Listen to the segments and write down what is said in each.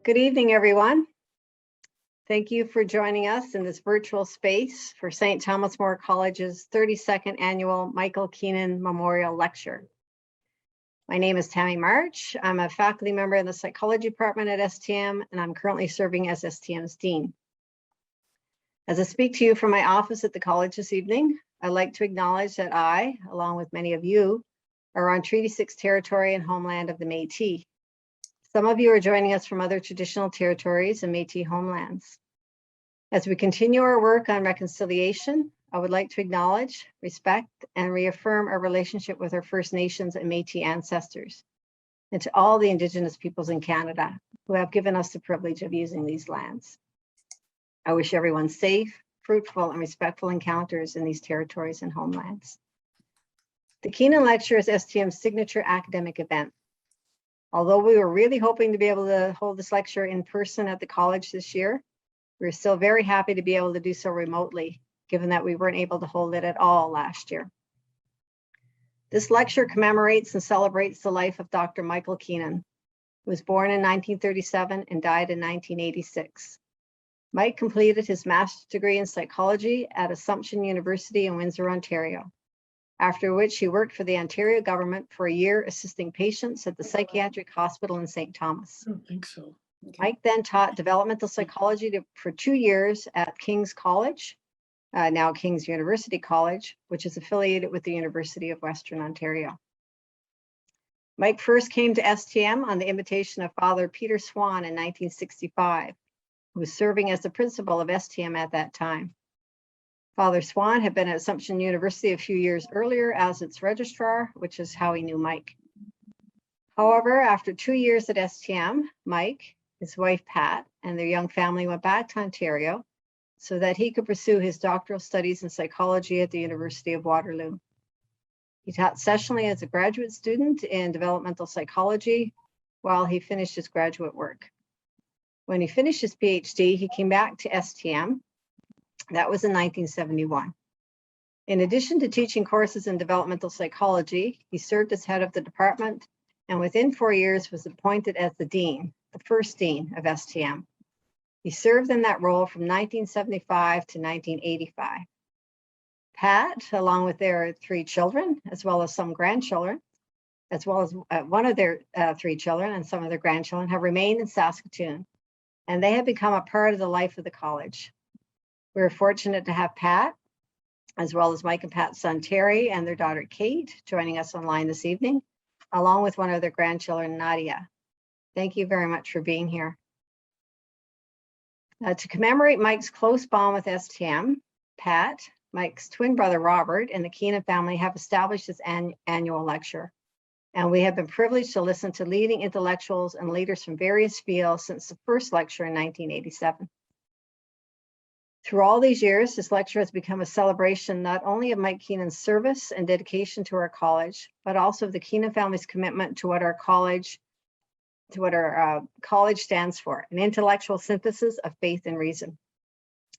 Good evening, everyone. Thank you for joining us in this virtual space for St. Thomas More College's 32nd Annual Michael Keenan Memorial Lecture. My name is Tammy March. I'm a faculty member in the psychology department at STM, and I'm currently serving as STM's dean. As I speak to you from my office at the college this evening, I'd like to acknowledge that I, along with many of you, are on Treaty 6 territory and homeland of the Métis. Some of you are joining us from other traditional territories and Métis homelands. As we continue our work on reconciliation, I would like to acknowledge, respect, and reaffirm our relationship with our First Nations and Métis ancestors, and to all the Indigenous peoples in Canada who have given us the privilege of using these lands. I wish everyone safe, fruitful, and respectful encounters in these territories and homelands. The Keenan Lecture is STM's signature academic event. Although we were really hoping to be able to hold this lecture in person at the college this year, we're still very happy to be able to do so remotely, given that we weren't able to hold it at all last year. This lecture commemorates and celebrates the life of Dr. Michael Keenan, who was born in 1937 and died in 1986. Mike completed his master's degree in psychology at Assumption University in Windsor, Ontario, after which he worked for the Ontario government for a year assisting patients at the psychiatric hospital in St. Thomas. I don't think so. Okay. Mike then taught developmental psychology for 2 years at King's College, now King's University College, which is affiliated with the University of Western Ontario. Mike first came to STM on the invitation of Father Peter Swan in 1965, who was serving as the principal of STM at that time. Father Swan had been at Assumption University a few years earlier as its registrar, which is how he knew Mike. However, after 2 years at STM, Mike, his wife Pat, and their young family went back to Ontario so that he could pursue his doctoral studies in psychology at the University of Waterloo. He taught sessionally as a graduate student in developmental psychology while he finished his graduate work. When he finished his PhD, he came back to STM. That was in 1971. In addition to teaching courses in developmental psychology, he served as head of the department and within 4 years was appointed as the dean, the first dean of STM. He served in that role from 1975 to 1985. Pat, along with their 3 children, as well as some grandchildren, as well as one of their 3 children and some of their grandchildren, have remained in Saskatoon, and they have become a part of the life of the college. We're fortunate to have Pat, as well as Mike and Pat's son, Terry, and their daughter, Kate, joining us online this evening, along with one of their grandchildren, Nadia. Thank you very much for being here. To commemorate Mike's close bond with STM, Pat, Mike's twin brother, Robert, and the Keenan family have established this annual lecture. And we have been privileged to listen to leading intellectuals and leaders from various fields since the first lecture in 1987. Through all these years, this lecture has become a celebration not only of Mike Keenan's service and dedication to our college, but also of the Keenan family's commitment to what our college stands for, an intellectual synthesis of faith and reason.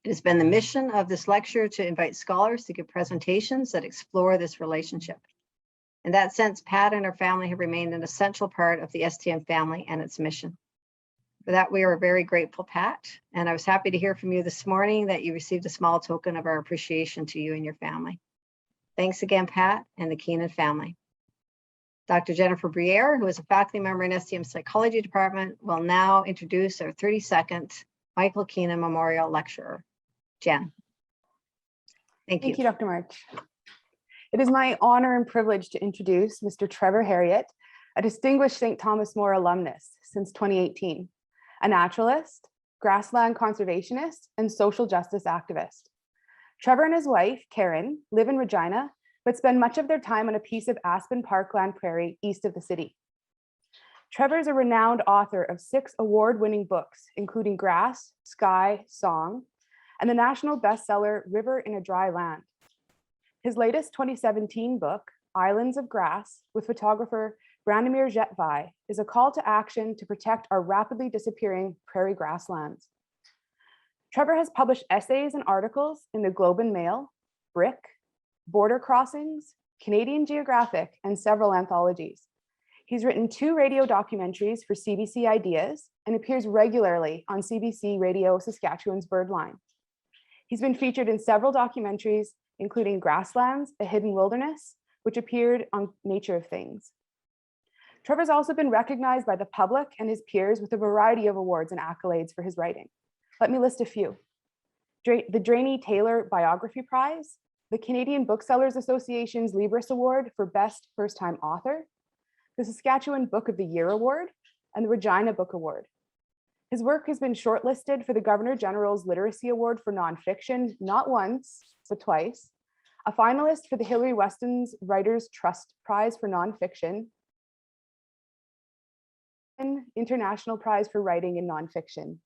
It has been the mission of this lecture to invite scholars to give presentations that explore this relationship. In that sense, Pat and her family have remained an essential part of the STM family and its mission. For that, we are very grateful, Pat, and I was happy to hear from you this morning that you received a small token of our appreciation to you and your family. Thanks again, Pat and the Keenan family. Dr. Jennifer Briere, who is a faculty member in STM's psychology department, will now introduce our 32nd Michael Keenan Memorial Lecturer. Jen. Thank you. Thank you, Dr. March. It is my honor and privilege to introduce Mr. Trevor Herriot, a distinguished St. Thomas More alumnus since 2018. A naturalist, grassland conservationist, and social justice activist. Trevor and his wife, Karen, live in Regina, but spend much of their time on a piece of aspen parkland prairie east of the city. Trevor is a renowned author of 6 award-winning books, including Grass, Sky, Song, and the national bestseller River in a Dry Land. His latest 2017 book, Islands of Grass, with photographer Branimir Jetvai, is a call to action to protect our rapidly disappearing prairie grasslands. Trevor has published essays and articles in the Globe and Mail, Brick, Border Crossings, Canadian Geographic, and several anthologies. He's written 2 radio documentaries for CBC Ideas and appears regularly on CBC Radio Saskatchewan's Birdline. He's been featured in several documentaries, including Grasslands, A Hidden Wilderness, which appeared on Nature of Things. Trevor's also been recognized by the public and his peers with a variety of awards and accolades for his writing. Let me list a few. The Drainey Taylor Biography Prize, the Canadian Booksellers Association's Libris Award for Best First-Time Author, the Saskatchewan Book of the Year Award, and the Regina Book Award. His work has been shortlisted for the Governor General's Literacy Award for Nonfiction, not once, but twice, a finalist for the Hilary Weston's Writers' Trust Prize for Nonfiction, and International Prize for Writing in Nonfiction.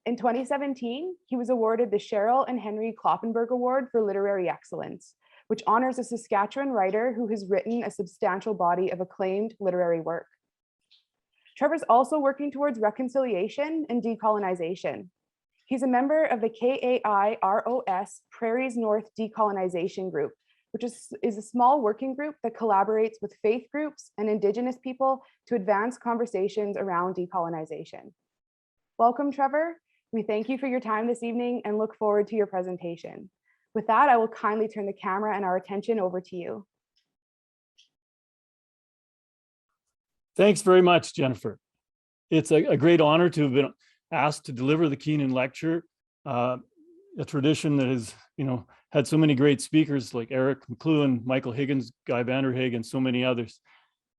In 2017, he was awarded the Cheryl and Henry Kloppenberg Award for Literary Excellence, which honors a Saskatchewan writer who has written a substantial body of acclaimed literary work. Trevor's also working towards reconciliation and decolonization. He's a member of the KAIROS Prairies North Decolonization Group, which is a small working group that collaborates with faith groups and Indigenous people to advance conversations around decolonization. Welcome, Trevor. We thank you for your time this evening and look forward to your presentation. With that, I will kindly turn the camera and our attention over to you. Thanks very much, Jennifer. It's a great honor to have been asked to deliver the Keenan Lecture, a tradition that has, had so many great speakers like Eric McLuhan, Michael Higgins, Guy Vanderhaeg, and so many others.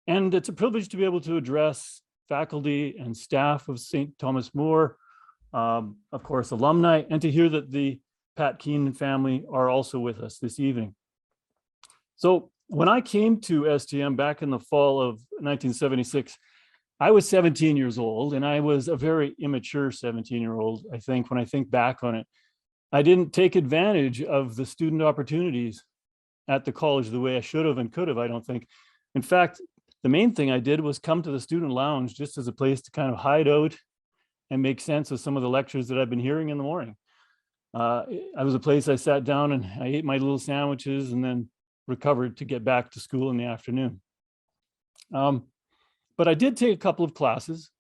And it's a privilege to be able to address faculty and staff of St. Thomas More, of course, alumni, and to hear that the Pat Keenan family are also with us this evening. So when I came to STM back in the fall of 1976, I was 17 years old, and I was a very immature 17-year-old, I think, when I think back on it. I didn't take advantage of the student opportunities at the college the way I should have and could have, I don't think. In fact, the main thing I did was come to the student lounge just as a place to kind of hide out and make sense of some of the lectures that I've been hearing in the morning. I was a place I sat down and I ate my little sandwiches and then recovered to get back to school in the afternoon. But I did take a couple of classes.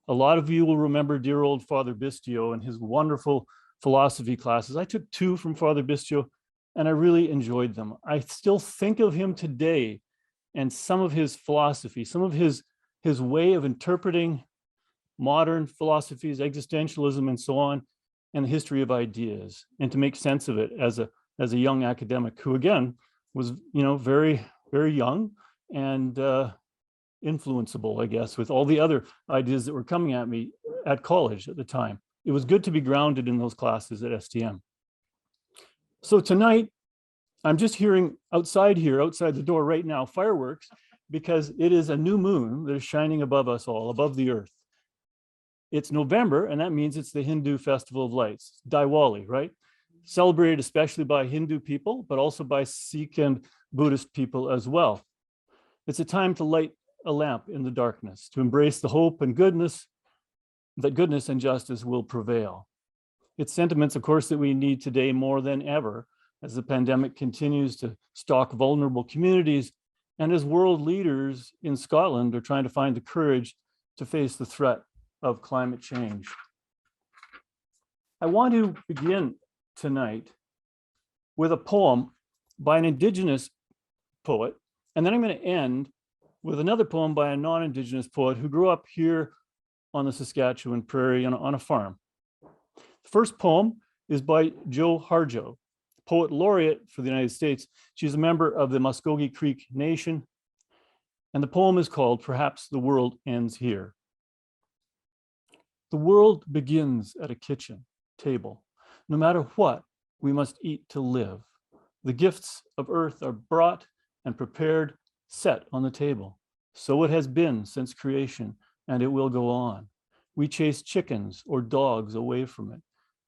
A lot of you will remember dear old Father Bistio and his wonderful philosophy classes. I took 2 from Father Bistio and I really enjoyed them. I still think of him today and some of his philosophy, some of his way of interpreting modern philosophies, existentialism, and so on, and the history of ideas, and to make sense of it as a young academic who, again, was very, very young and influenceable, I guess, with all the other ideas that were coming at me at college at the time. It was good to be grounded in those classes at STM. So tonight, I'm just hearing outside the door right now, fireworks, because it is a new moon that is shining above us all, above the earth. It's November, and that means it's the Hindu Festival of Lights, Diwali, right? Celebrated especially by Hindu people, but also by Sikh and Buddhist people as well. It's a time to light a lamp in the darkness, to embrace the hope and goodness, that goodness and justice will prevail. It's sentiments, of course, that we need today more than ever, as the pandemic continues to stalk vulnerable communities, and as world leaders in Scotland are trying to find the courage to face the threat of climate change. I want to begin tonight with a poem by an Indigenous poet, and then I'm going to end with another poem by a non-Indigenous poet who grew up here on the Saskatchewan prairie on a farm. The first poem is by Jo Harjo, poet laureate for the United States. She's a member of the Muskogee Creek Nation, and the poem is called Perhaps the World Ends Here. The world begins at a kitchen table. No matter what, we must eat to live. The gifts of earth are brought and prepared, set on the table. So it has been since creation, and it will go on. We chase chickens or dogs away from it.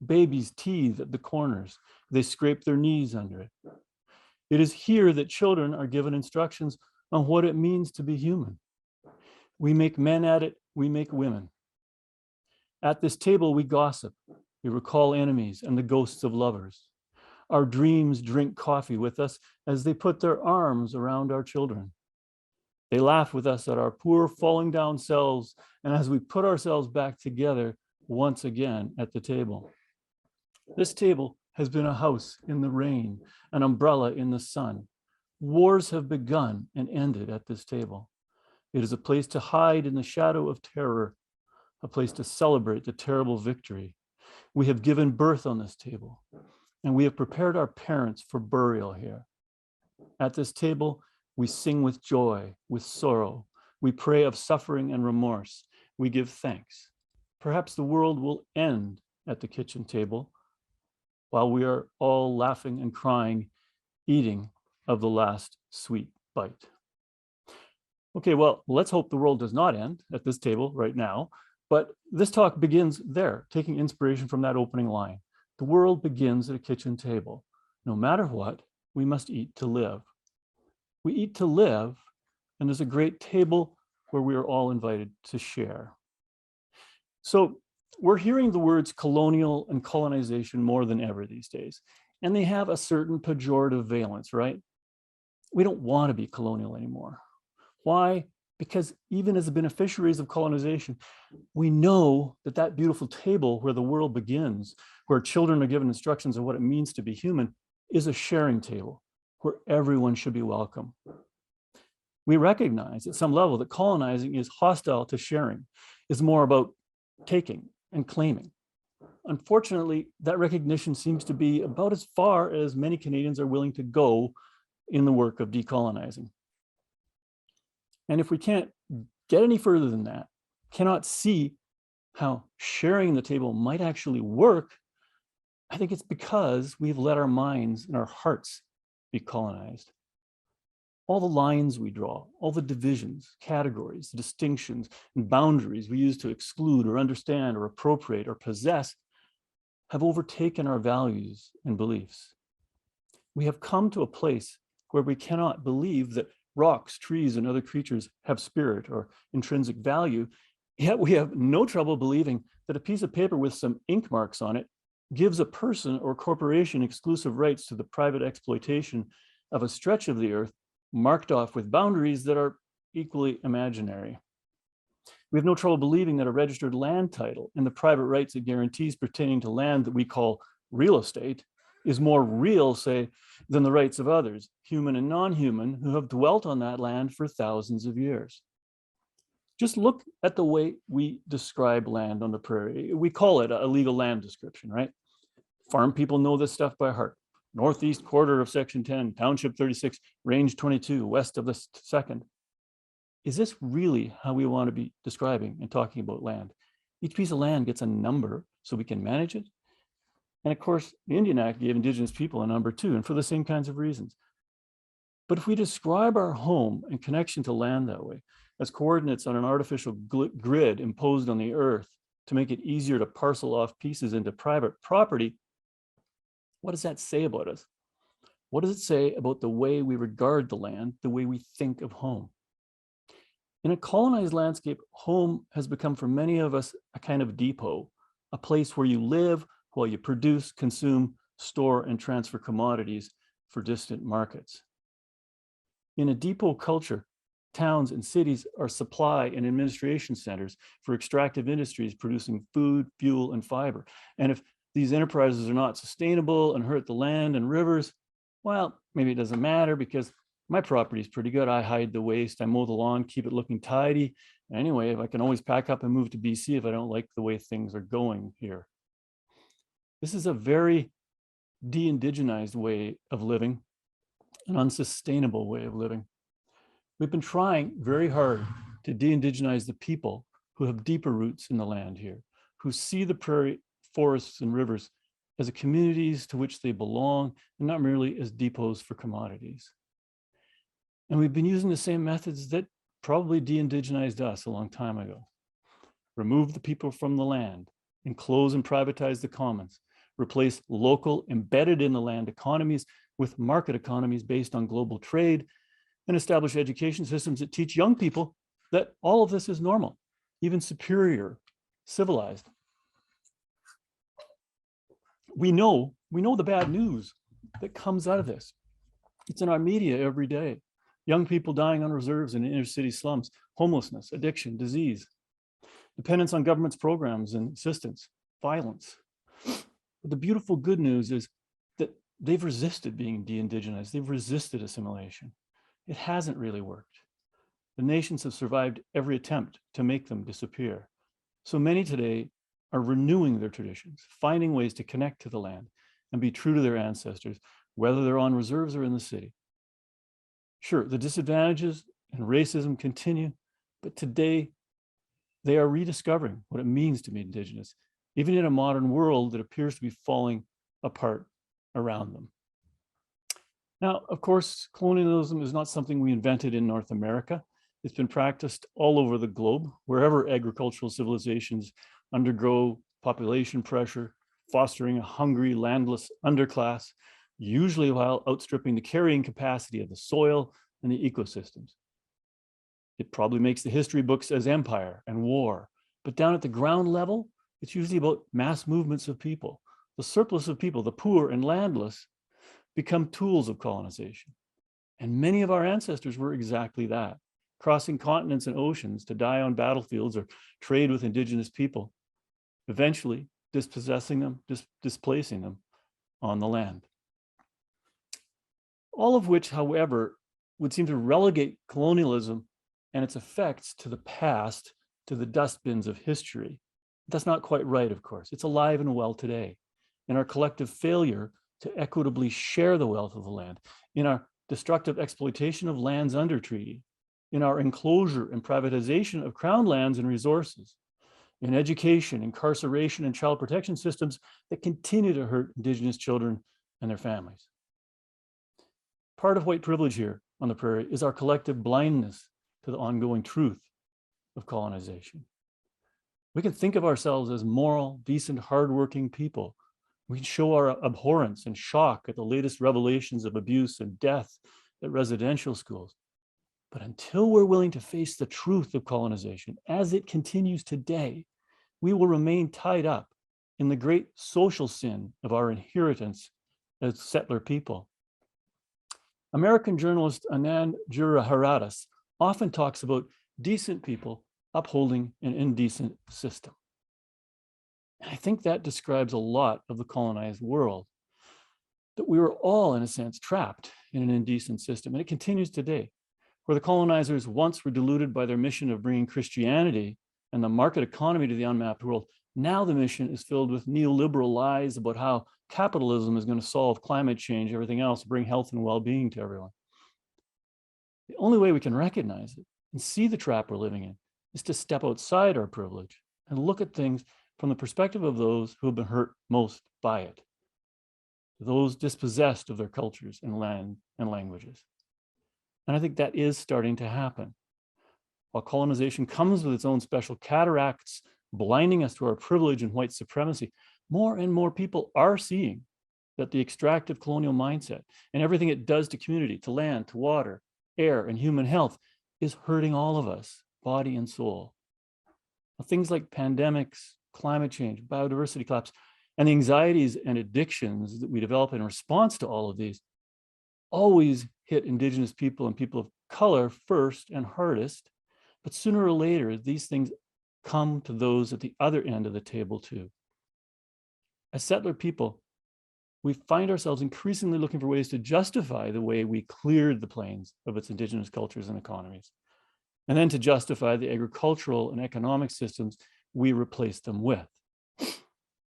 Babies teethe at the corners. They scrape their knees under it. It is here that children are given instructions on what it means to be human. We make men at it, we make women. At this table, we gossip. We recall enemies and the ghosts of lovers. Our dreams drink coffee with us as they put their arms around our children. They laugh with us at our poor falling down selves and as we put ourselves back together once again at the table. This table has been a house in the rain, an umbrella in the sun. Wars have begun and ended at this table. It is a place to hide in the shadow of terror, a place to celebrate the terrible victory. We have given birth on this table, and we have prepared our parents for burial here. At this table, we sing with joy, with sorrow. We pray of suffering and remorse. We give thanks. Perhaps the world will end at the kitchen table while we are all laughing and crying, eating of the last sweet bite. Okay, well, let's hope the world does not end at this table right now, but this talk begins there, taking inspiration from that opening line. The world begins at a kitchen table. No matter what, we must eat to live. We eat to live, and there's a great table where we are all invited to share. So we're hearing the words colonial and colonization more than ever these days, and they have a certain pejorative valence, right? We don't want to be colonial anymore. Why? Because even as the beneficiaries of colonization, we know that that beautiful table where the world begins, where children are given instructions of what it means to be human, is a sharing table where everyone should be welcome. We recognize at some level that colonizing is hostile to sharing, is more about taking and claiming. Unfortunately, that recognition seems to be about as far as many Canadians are willing to go in the work of decolonizing. And if we can't get any further than that, cannot see how sharing the table might actually work, I think it's because we've let our minds and our hearts be colonized. All the lines we draw, all the divisions, categories, distinctions, and boundaries we use to exclude or understand or appropriate or possess have overtaken our values and beliefs. We have come to a place where we cannot believe that rocks, trees, and other creatures have spirit or intrinsic value, yet we have no trouble believing that a piece of paper with some ink marks on it gives a person or corporation exclusive rights to the private exploitation of a stretch of the earth marked off with boundaries that are equally imaginary. We have no trouble believing that a registered land title and the private rights it guarantees pertaining to land that we call real estate is more real, say, than the rights of others, human and non-human, who have dwelt on that land for thousands of years. Just look at the way we describe land on the prairie. We call it a legal land description, right? Farm people know this stuff by heart. Northeast quarter of section 10, township 36, range 22, west of the 2nd. Is this really how we want to be describing and talking about land? Each piece of land gets a number so we can manage it. And of course, the Indian Act gave Indigenous people a number too, and for the same kinds of reasons. But if we describe our home and connection to land that way, as coordinates on an artificial grid imposed on the earth to make it easier to parcel off pieces into private property, what does that say about us? What does it say about the way we regard the land, the way we think of home? In a colonized landscape, home has become for many of us a kind of depot, a place where you live while you produce, consume, store, and transfer commodities for distant markets. In a depot culture, towns and cities are supply and administration centers for extractive industries producing food, fuel, and fiber. And if these enterprises are not sustainable and hurt the land and rivers, well, maybe it doesn't matter because my property is pretty good. I hide the waste, I mow the lawn, keep it looking tidy. Anyway, I can always pack up and move to BC if I don't like the way things are going here. This is a very de-indigenized way of living, an unsustainable way of living. We've been trying very hard to de-indigenize the people who have deeper roots in the land here, who see the prairie, forests, and rivers as communities to which they belong, and not merely as depots for commodities. And we've been using the same methods that probably de-indigenized us a long time ago. Remove the people from the land, enclose and privatize the commons, replace local embedded in the land economies with market economies based on global trade, and establish education systems that teach young people that all of this is normal, even superior, civilized. We know the bad news that comes out of this. It's in our media every day. young people dying on reserves in inner city slums, homelessness, addiction, disease, dependence on government's programs and assistance, violence. But the beautiful good news is that they've resisted being de-indigenized. They've resisted assimilation. It hasn't really worked. The nations have survived every attempt to make them disappear. So many today are renewing their traditions, finding ways to connect to the land and be true to their ancestors, whether they're on reserves or in the city. Sure, the disadvantages and racism continue, but today they are rediscovering what it means to be Indigenous, even in a modern world that appears to be falling apart around them. Now, of course, colonialism is not something we invented in North America. It's been practiced all over the globe, wherever agricultural civilizations undergo population pressure, fostering a hungry, landless underclass, usually while outstripping the carrying capacity of the soil and the ecosystems. It probably makes the history books as empire and war, but down at the ground level, it's usually about mass movements of people. The surplus of people, the poor and landless, become tools of colonization. And many of our ancestors were exactly that, crossing continents and oceans to die on battlefields or trade with indigenous people, eventually dispossessing them, displacing them on the land. All of which, however, would seem to relegate colonialism and its effects to the past, to the dustbins of history. That's not quite right, of course. It's alive and well today. In our collective failure to equitably share the wealth of the land, in our destructive exploitation of lands under treaty, in our enclosure and privatization of crown lands and resources, in education, incarceration, and child protection systems that continue to hurt Indigenous children and their families. Part of white privilege here on the prairie is our collective blindness to the ongoing truth of colonization. We can think of ourselves as moral, decent, hardworking people. We can show our abhorrence and shock at the latest revelations of abuse and death at residential schools. But until we're willing to face the truth of colonization as it continues today, we will remain tied up in the great social sin of our inheritance as settler people. American journalist Anand Giridharadas often talks about decent people upholding an indecent system. And I think that describes a lot of the colonized world, that we were all, in a sense, trapped in an indecent system, and it continues today, where the colonizers once were deluded by their mission of bringing Christianity and the market economy to the unmapped world. Now the mission is filled with neoliberal lies about how capitalism is going to solve climate change, everything else, bring health and well-being to everyone. The only way we can recognize it and see the trap we're living in is to step outside our privilege and look at things from the perspective of those who have been hurt most by it, those dispossessed of their cultures and land and languages. And I think that is starting to happen. While colonization comes with its own special cataracts, blinding us to our privilege and white supremacy, more and more people are seeing that the extractive colonial mindset and everything it does to community, to land, to water, air, and human health is hurting all of us, body and soul. Things like pandemics, climate change, biodiversity collapse, and the anxieties and addictions that we develop in response to all of these always hit Indigenous people and people of color first and hardest, but sooner or later, these things come to those at the other end of the table too. As settler people, we find ourselves increasingly looking for ways to justify the way we cleared the plains of its Indigenous cultures and economies, and then to justify the agricultural and economic systems we replaced them with.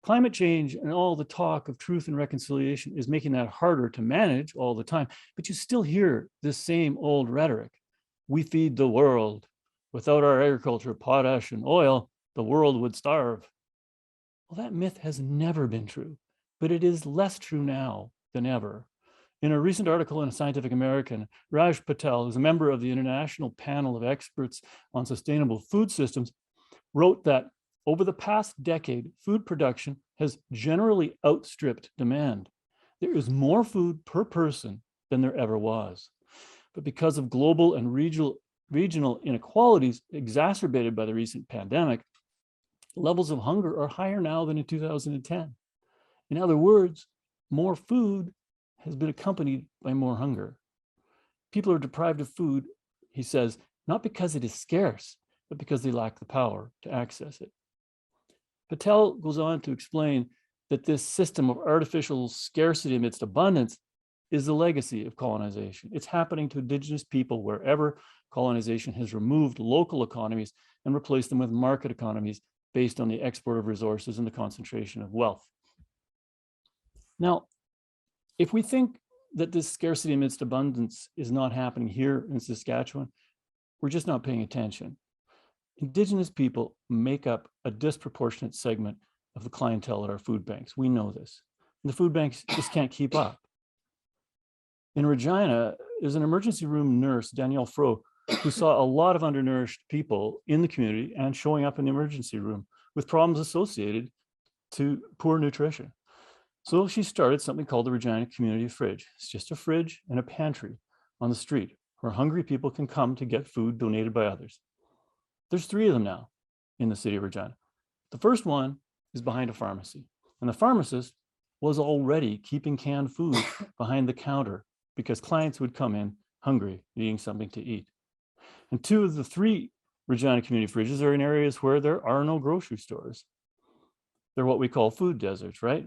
Climate change and all the talk of truth and reconciliation is making that harder to manage all the time, but you still hear this same old rhetoric. We feed the world. Without our agriculture, potash, and oil, the world would starve. Well, that myth has never been true, but it is less true now than ever. In a recent article in Scientific American, Raj Patel, who's a member of the International Panel of Experts on Sustainable Food Systems, wrote that over the past decade, food production has generally outstripped demand. There is more food per person than there ever was. But because of global and regional inequalities exacerbated by the recent pandemic, levels of hunger are higher now than in 2010. In other words, more food has been accompanied by more hunger. People are deprived of food, he says, not because it is scarce, but because they lack the power to access it. Patel goes on to explain that this system of artificial scarcity amidst abundance is the legacy of colonization. It's happening to indigenous people wherever colonization has removed local economies and replaced them with market economies based on the export of resources and the concentration of wealth. Now, if we think that this scarcity amidst abundance is not happening here in Saskatchewan, we're just not paying attention. Indigenous people make up a disproportionate segment of the clientele at our food banks. We know this. And the food banks just can't keep up. In Regina, there's an emergency room nurse, Danielle Fro, who saw a lot of undernourished people in the community and showing up in the emergency room with problems associated to poor nutrition. So she started something called the Regina Community Fridge. It's just a fridge and a pantry on the street where hungry people can come to get food donated by others. There's 3 of them now in the city of Regina. The first one is behind a pharmacy, and the pharmacist was already keeping canned food behind the counter because clients would come in hungry, needing something to eat. And 2 of the 3 Regina community fridges are in areas where there are no grocery stores. They're what we call food deserts, right?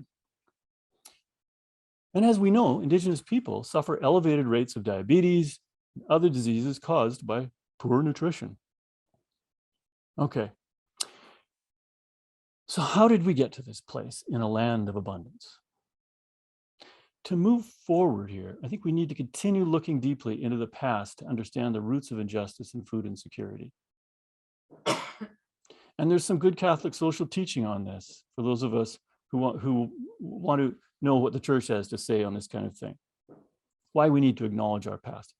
And as we know, Indigenous people suffer elevated rates of diabetes and other diseases caused by poor nutrition. Okay. So how did we get to this place in a land of abundance? To move forward here, I think we need to continue looking deeply into the past to understand the roots of injustice and food insecurity. And there's some good Catholic social teaching on this for those of us who want to know what the church has to say on this kind of thing. Why we need to acknowledge our past.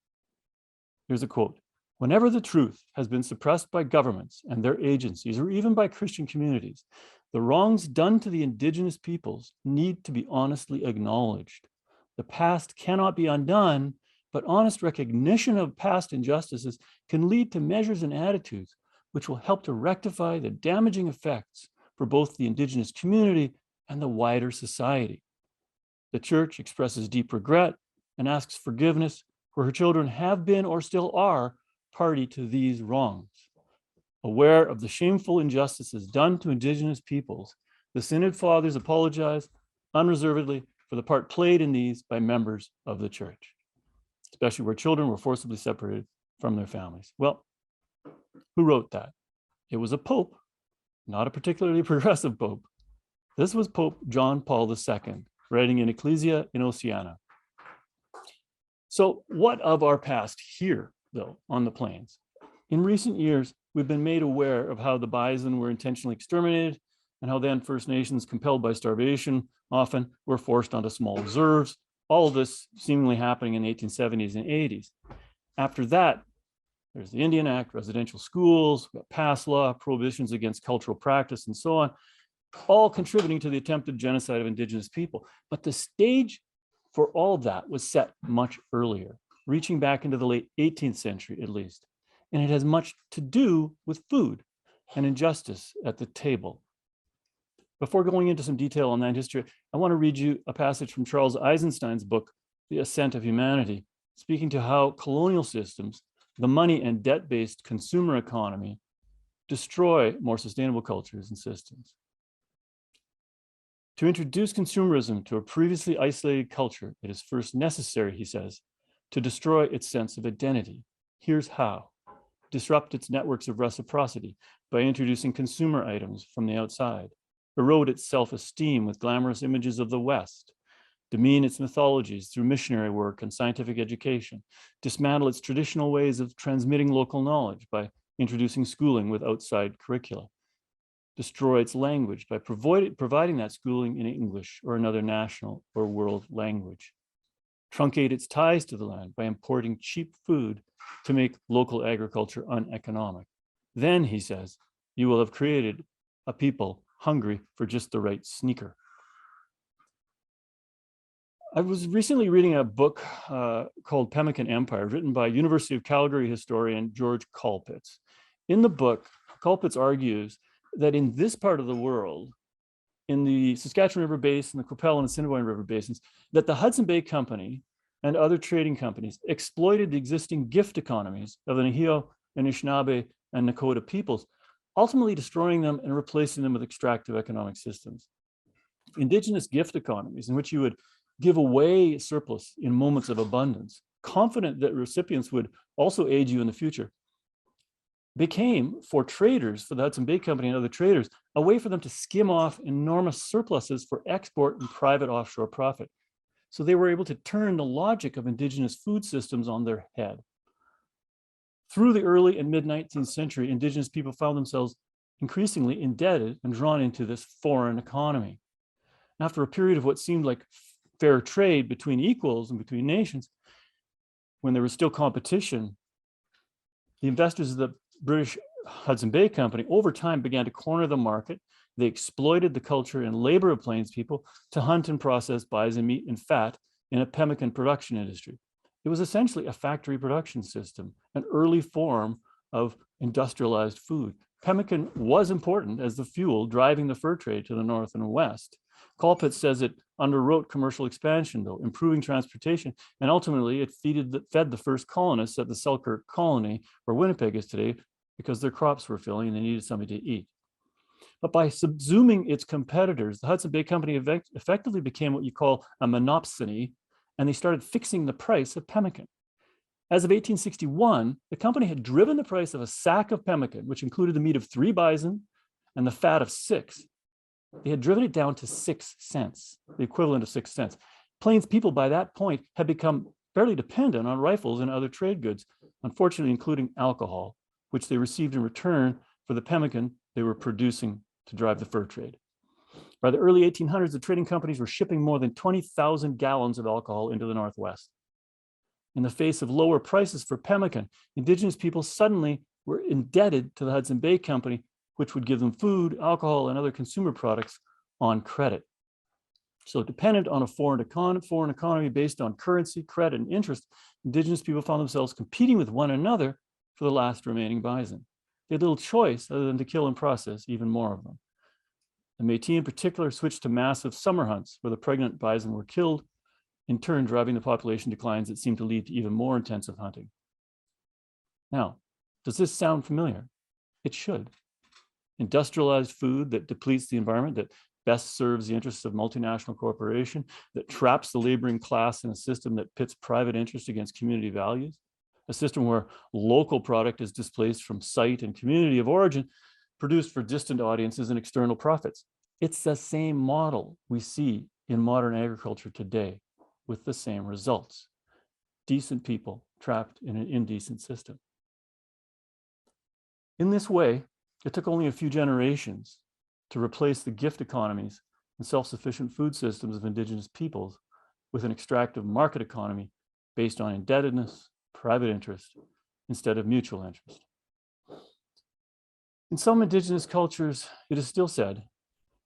Here's a quote. Whenever the truth has been suppressed by governments and their agencies, or even by Christian communities, the wrongs done to the Indigenous peoples need to be honestly acknowledged. The past cannot be undone, but honest recognition of past injustices can lead to measures and attitudes which will help to rectify the damaging effects for both the Indigenous community and the wider society. The Church expresses deep regret and asks forgiveness where her children have been or still are party to these wrongs. Aware of the shameful injustices done to Indigenous peoples, the Synod Fathers apologize unreservedly for the part played in these by members of the Church, especially where children were forcibly separated from their families. Well, who wrote that? It was a pope, not a particularly progressive pope. This was Pope John Paul II, writing in Ecclesia in Oceana. So what of our past here, though, on the plains? In recent years, we've been made aware of how the bison were intentionally exterminated and how then First Nations, compelled by starvation, often were forced onto small reserves. All of this seemingly happening in the 1870s and 80s. After that, there's the Indian Act, residential schools, pass law, prohibitions against cultural practice, and so on, all contributing to the attempted genocide of Indigenous people. But the stage for all that was set much earlier, reaching back into the late 18th century at least. And it has much to do with food and injustice at the table. Before going into some detail on that history, I want to read you a passage from Charles Eisenstein's book, The Ascent of Humanity, speaking to how colonial systems, the money and debt-based consumer economy, destroy more sustainable cultures and systems. To introduce consumerism to a previously isolated culture, it is first necessary, he says, to destroy its sense of identity. Here's how. Disrupt its networks of reciprocity by introducing consumer items from the outside. Erode its self-esteem with glamorous images of the West. Demean its mythologies through missionary work and scientific education. Dismantle its traditional ways of transmitting local knowledge by introducing schooling with outside curricula. Destroy its language by providing that schooling in English or another national or world language. Truncate its ties to the land by importing cheap food to make local agriculture uneconomic. Then, he says, you will have created a people hungry for just the right sneaker. I was recently reading a book called Pemmican Empire, written by University of Calgary historian George Colpitts. In the book, Colpitts argues that in this part of the world, in the Saskatchewan River Basin, the Qu'Appelle and Assiniboine River Basins, that the Hudson Bay Company and other trading companies exploited the existing gift economies of the Nahio, Anishinaabe, and Nakota peoples, ultimately destroying them and replacing them with extractive economic systems. Indigenous gift economies, in which you would give away surplus in moments of abundance, confident that recipients would also aid you in the future, became, for traders, for the Hudson Bay Company and other traders, a way for them to skim off enormous surpluses for export and private offshore profit. So they were able to turn the logic of indigenous food systems on their head. Through the early and mid-19th century, indigenous people found themselves increasingly indebted and drawn into this foreign economy. After a period of what seemed like fair trade between equals and between nations, when there was still competition, the investors of the British Hudson Bay Company over time began to corner the market. They exploited the culture and labor of Plains people to hunt and process bison meat and fat in a pemmican production industry. It was essentially a factory production system, an early form of industrialized food. Pemmican was important as the fuel driving the fur trade to the north and west. Colpitts says it underwrote commercial expansion, though, improving transportation, and ultimately it fed the first colonists at the Selkirk colony, where Winnipeg is today, because their crops were failing and they needed something to eat. But by subsuming its competitors, the Hudson Bay Company effectively became what you call a monopsony, and they started fixing the price of pemmican. As of 1861, the company had driven the price of a sack of pemmican, which included the meat of 3 bison and the fat of 6. They had driven it down to 6 cents, the equivalent of 6 cents. Plains people by that point had become fairly dependent on rifles and other trade goods, unfortunately including alcohol, which they received in return for the pemmican they were producing to drive the fur trade. By the early 1800s, the trading companies were shipping more than 20,000 gallons of alcohol into the Northwest. In the face of lower prices for pemmican, Indigenous people suddenly were indebted to the Hudson Bay Company, which would give them food, alcohol, and other consumer products on credit. So dependent on a foreign economy based on currency, credit, and interest, Indigenous people found themselves competing with one another for the last remaining bison. They had little choice other than to kill and process even more of them. The Métis in particular switched to massive summer hunts where the pregnant bison were killed, in turn driving the population declines that seemed to lead to even more intensive hunting. Now, does this sound familiar? It should. Industrialized food that depletes the environment, that best serves the interests of multinational corporation, that traps the laboring class in a system that pits private interest against community values, a system where local product is displaced from site and community of origin, produced for distant audiences and external profits. It's the same model we see in modern agriculture today with the same results. Decent people trapped in an indecent system. In this way, it took only a few generations to replace the gift economies and self-sufficient food systems of Indigenous peoples with an extractive market economy based on indebtedness, private interest, instead of mutual interest. In some Indigenous cultures, it is still said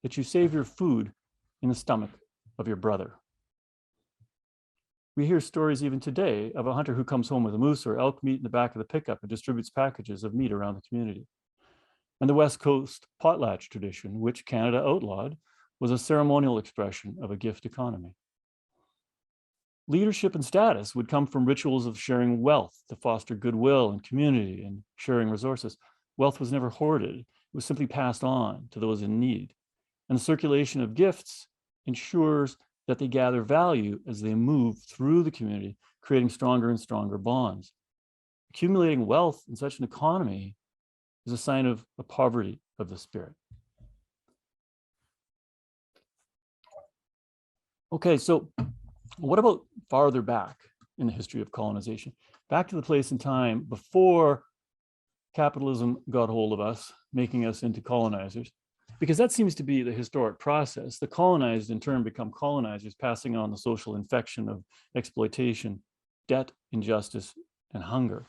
that you save your food in the stomach of your brother. We hear stories even today of a hunter who comes home with a moose or elk meat in the back of the pickup and distributes packages of meat around the community. And the West Coast potlatch tradition, which Canada outlawed, was a ceremonial expression of a gift economy. Leadership and status would come from rituals of sharing wealth to foster goodwill and community and sharing resources. Wealth was never hoarded. It was simply passed on to those in need. And the circulation of gifts ensures that they gather value as they move through the community, creating stronger and stronger bonds. Accumulating wealth in such an economy is a sign of the poverty of the spirit. Okay, so what about farther back in the history of colonization? Back to the place and time before capitalism got hold of us, making us into colonizers, because that seems to be the historic process. The colonized in turn become colonizers, passing on the social infection of exploitation, debt, injustice, and hunger.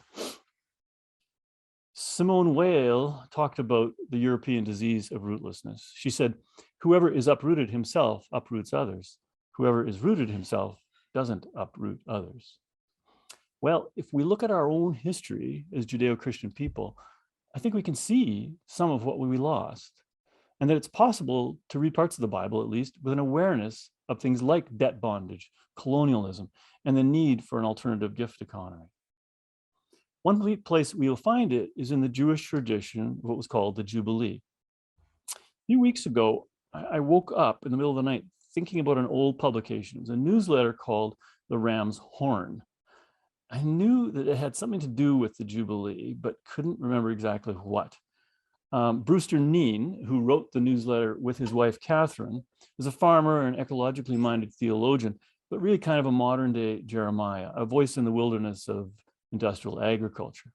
Simone Weil talked about the European disease of rootlessness. She said, whoever is uprooted himself uproots others. Whoever is rooted himself doesn't uproot others. Well, if we look at our own history as Judeo-Christian people, I think we can see some of what we lost. and that it's possible to read parts of the Bible, at least, with an awareness of things like debt bondage, colonialism, and the need for an alternative gift economy. One place we will find it is in the Jewish tradition of what was called the Jubilee. A few weeks ago, I woke up in the middle of the night thinking about an old publication. It was a newsletter called The Ram's Horn. I knew that it had something to do with the Jubilee, but couldn't remember exactly what. Brewster Neen, who wrote the newsletter with his wife, Catherine, is a farmer and ecologically minded theologian, but really kind of a modern day Jeremiah, a voice in the wilderness of industrial agriculture.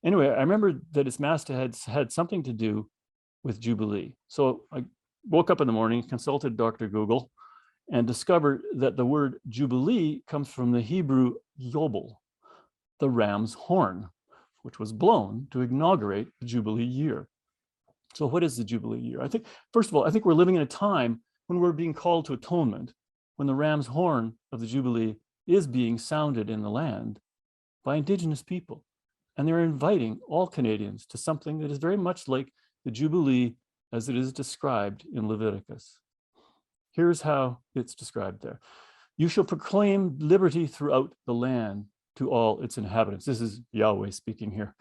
Anyway, I remember that its masthead had something to do with Jubilee. So I woke up in the morning, consulted Dr. Google, and discovered that the word Jubilee comes from the Hebrew Yobel, the ram's horn, which was blown to inaugurate the Jubilee year. So what is the Jubilee year? I think, first of all, I think we're living in a time when we're being called to atonement, when the ram's horn of the Jubilee is being sounded in the land by Indigenous people. And they're inviting all Canadians to something that is very much like the Jubilee as it is described in Leviticus. Here's how it's described there. You shall proclaim liberty throughout the land to all its inhabitants. This is Yahweh speaking here.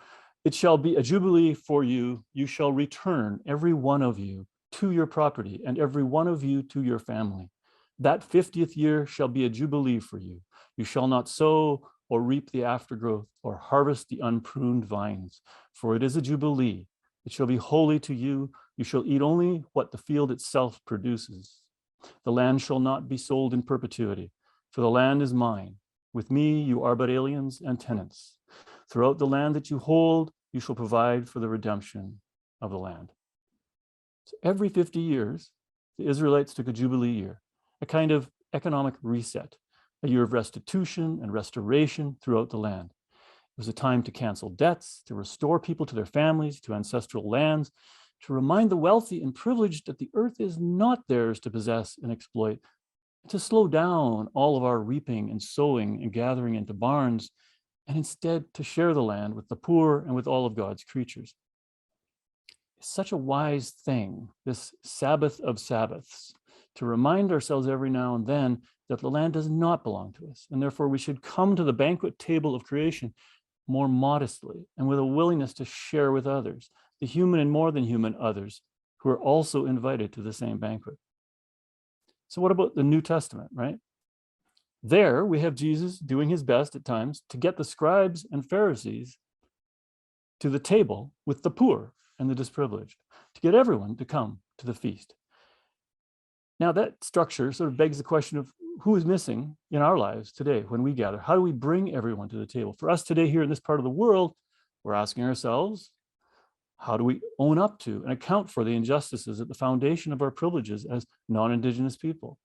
It shall be a jubilee for you. You shall return, every one of you, to your property, and every one of you to your family. That 50th year shall be a jubilee for you. You shall not sow or reap the aftergrowth or harvest the unpruned vines, for it is a jubilee. It shall be holy to you. You shall eat only what the field itself produces. The land shall not be sold in perpetuity, for the land is mine. With me you are but aliens and tenants. Throughout the land that you hold, you shall provide for the redemption of the land. So every 50 years, the Israelites took a Jubilee year, a kind of economic reset, a year of restitution and restoration throughout the land. It was a time to cancel debts, to restore people to their families, to ancestral lands, to remind the wealthy and privileged that the earth is not theirs to possess and exploit, to slow down all of our reaping and sowing and gathering into barns, and instead to share the land with the poor and with all of God's creatures. It's such a wise thing, this Sabbath of Sabbaths, to remind ourselves every now and then that the land does not belong to us, and therefore we should come to the banquet table of creation more modestly and with a willingness to share with others, the human and more than human others who are also invited to the same banquet. So what about the New Testament, right? There we have Jesus doing his best at times to get the scribes and Pharisees to the table with the poor and the disprivileged, to get everyone to come to the feast. Now that structure sort of begs the question of who is missing in our lives today when we gather? How do we bring everyone to the table? For us today here in this part of the world, we're asking ourselves, how do we own up to and account for the injustices at the foundation of our privileges as non-Indigenous people?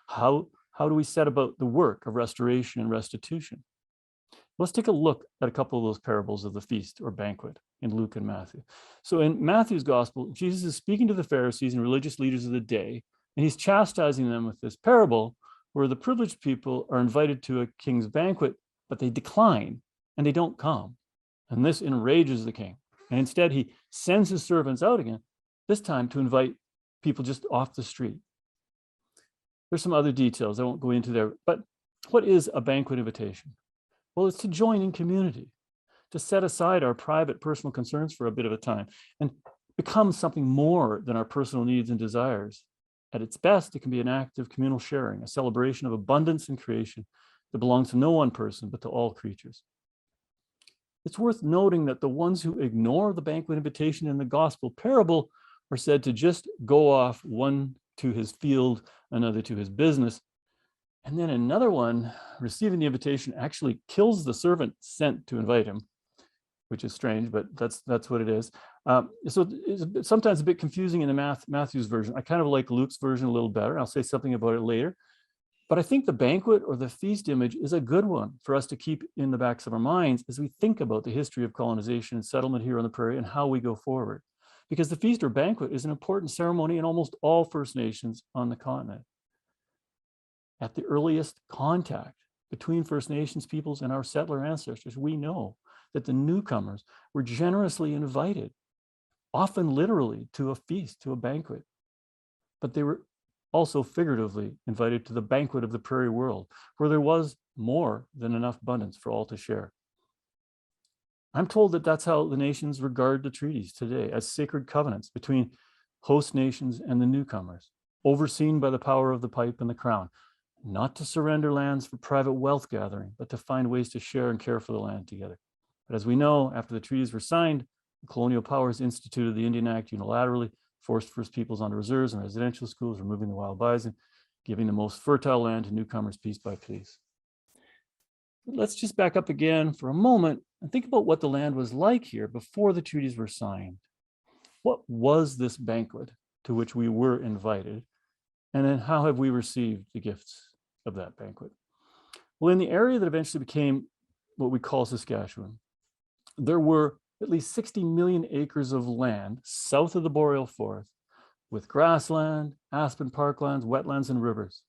How do we set about the work of restoration and restitution? Let's take a look at a couple of those parables of the feast or banquet in Luke and Matthew. So in Matthew's gospel, Jesus is speaking to the Pharisees and religious leaders of the day, and he's chastising them with this parable where the privileged people are invited to a king's banquet, but they decline and they don't come. And this enrages the king. And instead he sends his servants out again, this time to invite people just off the street. There's some other details I won't go into there, but what is a banquet invitation? Well, it's to join in community, to set aside our private personal concerns for a bit of a time and become something more than our personal needs and desires. At its best, it can be an act of communal sharing, a celebration of abundance and creation that belongs to no one person, but to all creatures. It's worth noting that the ones who ignore the banquet invitation in the gospel parable are said to just go off, one to his field, another to his business. And then another one, receiving the invitation, actually kills the servant sent to invite him, which is strange, but that's what it is. So it's sometimes a bit confusing in the Matthew's version. I kind of like Luke's version a little better. I'll say something about it later. But I think the banquet or the feast image is a good one for us to keep in the backs of our minds as we think about the history of colonization and settlement here on the prairie and how we go forward. Because the feast or banquet is an important ceremony in almost all First Nations on the continent. At the earliest contact between First Nations peoples and our settler ancestors, we know that the newcomers were generously invited, often literally to a feast, to a banquet, but they were also figuratively invited to the banquet of the prairie world, where there was more than enough abundance for all to share. I'm told that that's how the nations regard the treaties today, as sacred covenants between host nations and the newcomers, overseen by the power of the pipe and the crown, not to surrender lands for private wealth gathering, but to find ways to share and care for the land together. But as we know, after the treaties were signed, the colonial powers instituted the Indian Act unilaterally, forced First Peoples onto reserves and residential schools, removing the wild bison, giving the most fertile land to newcomers piece by piece. Let's just back up again for a moment and think about what the land was like here before the treaties were signed. What was this banquet to which we were invited? And then how have we received the gifts of that banquet? Well, in the area that eventually became what we call Saskatchewan, there were at least 60 million acres of land south of the boreal forest with grassland, aspen parklands, wetlands, and rivers.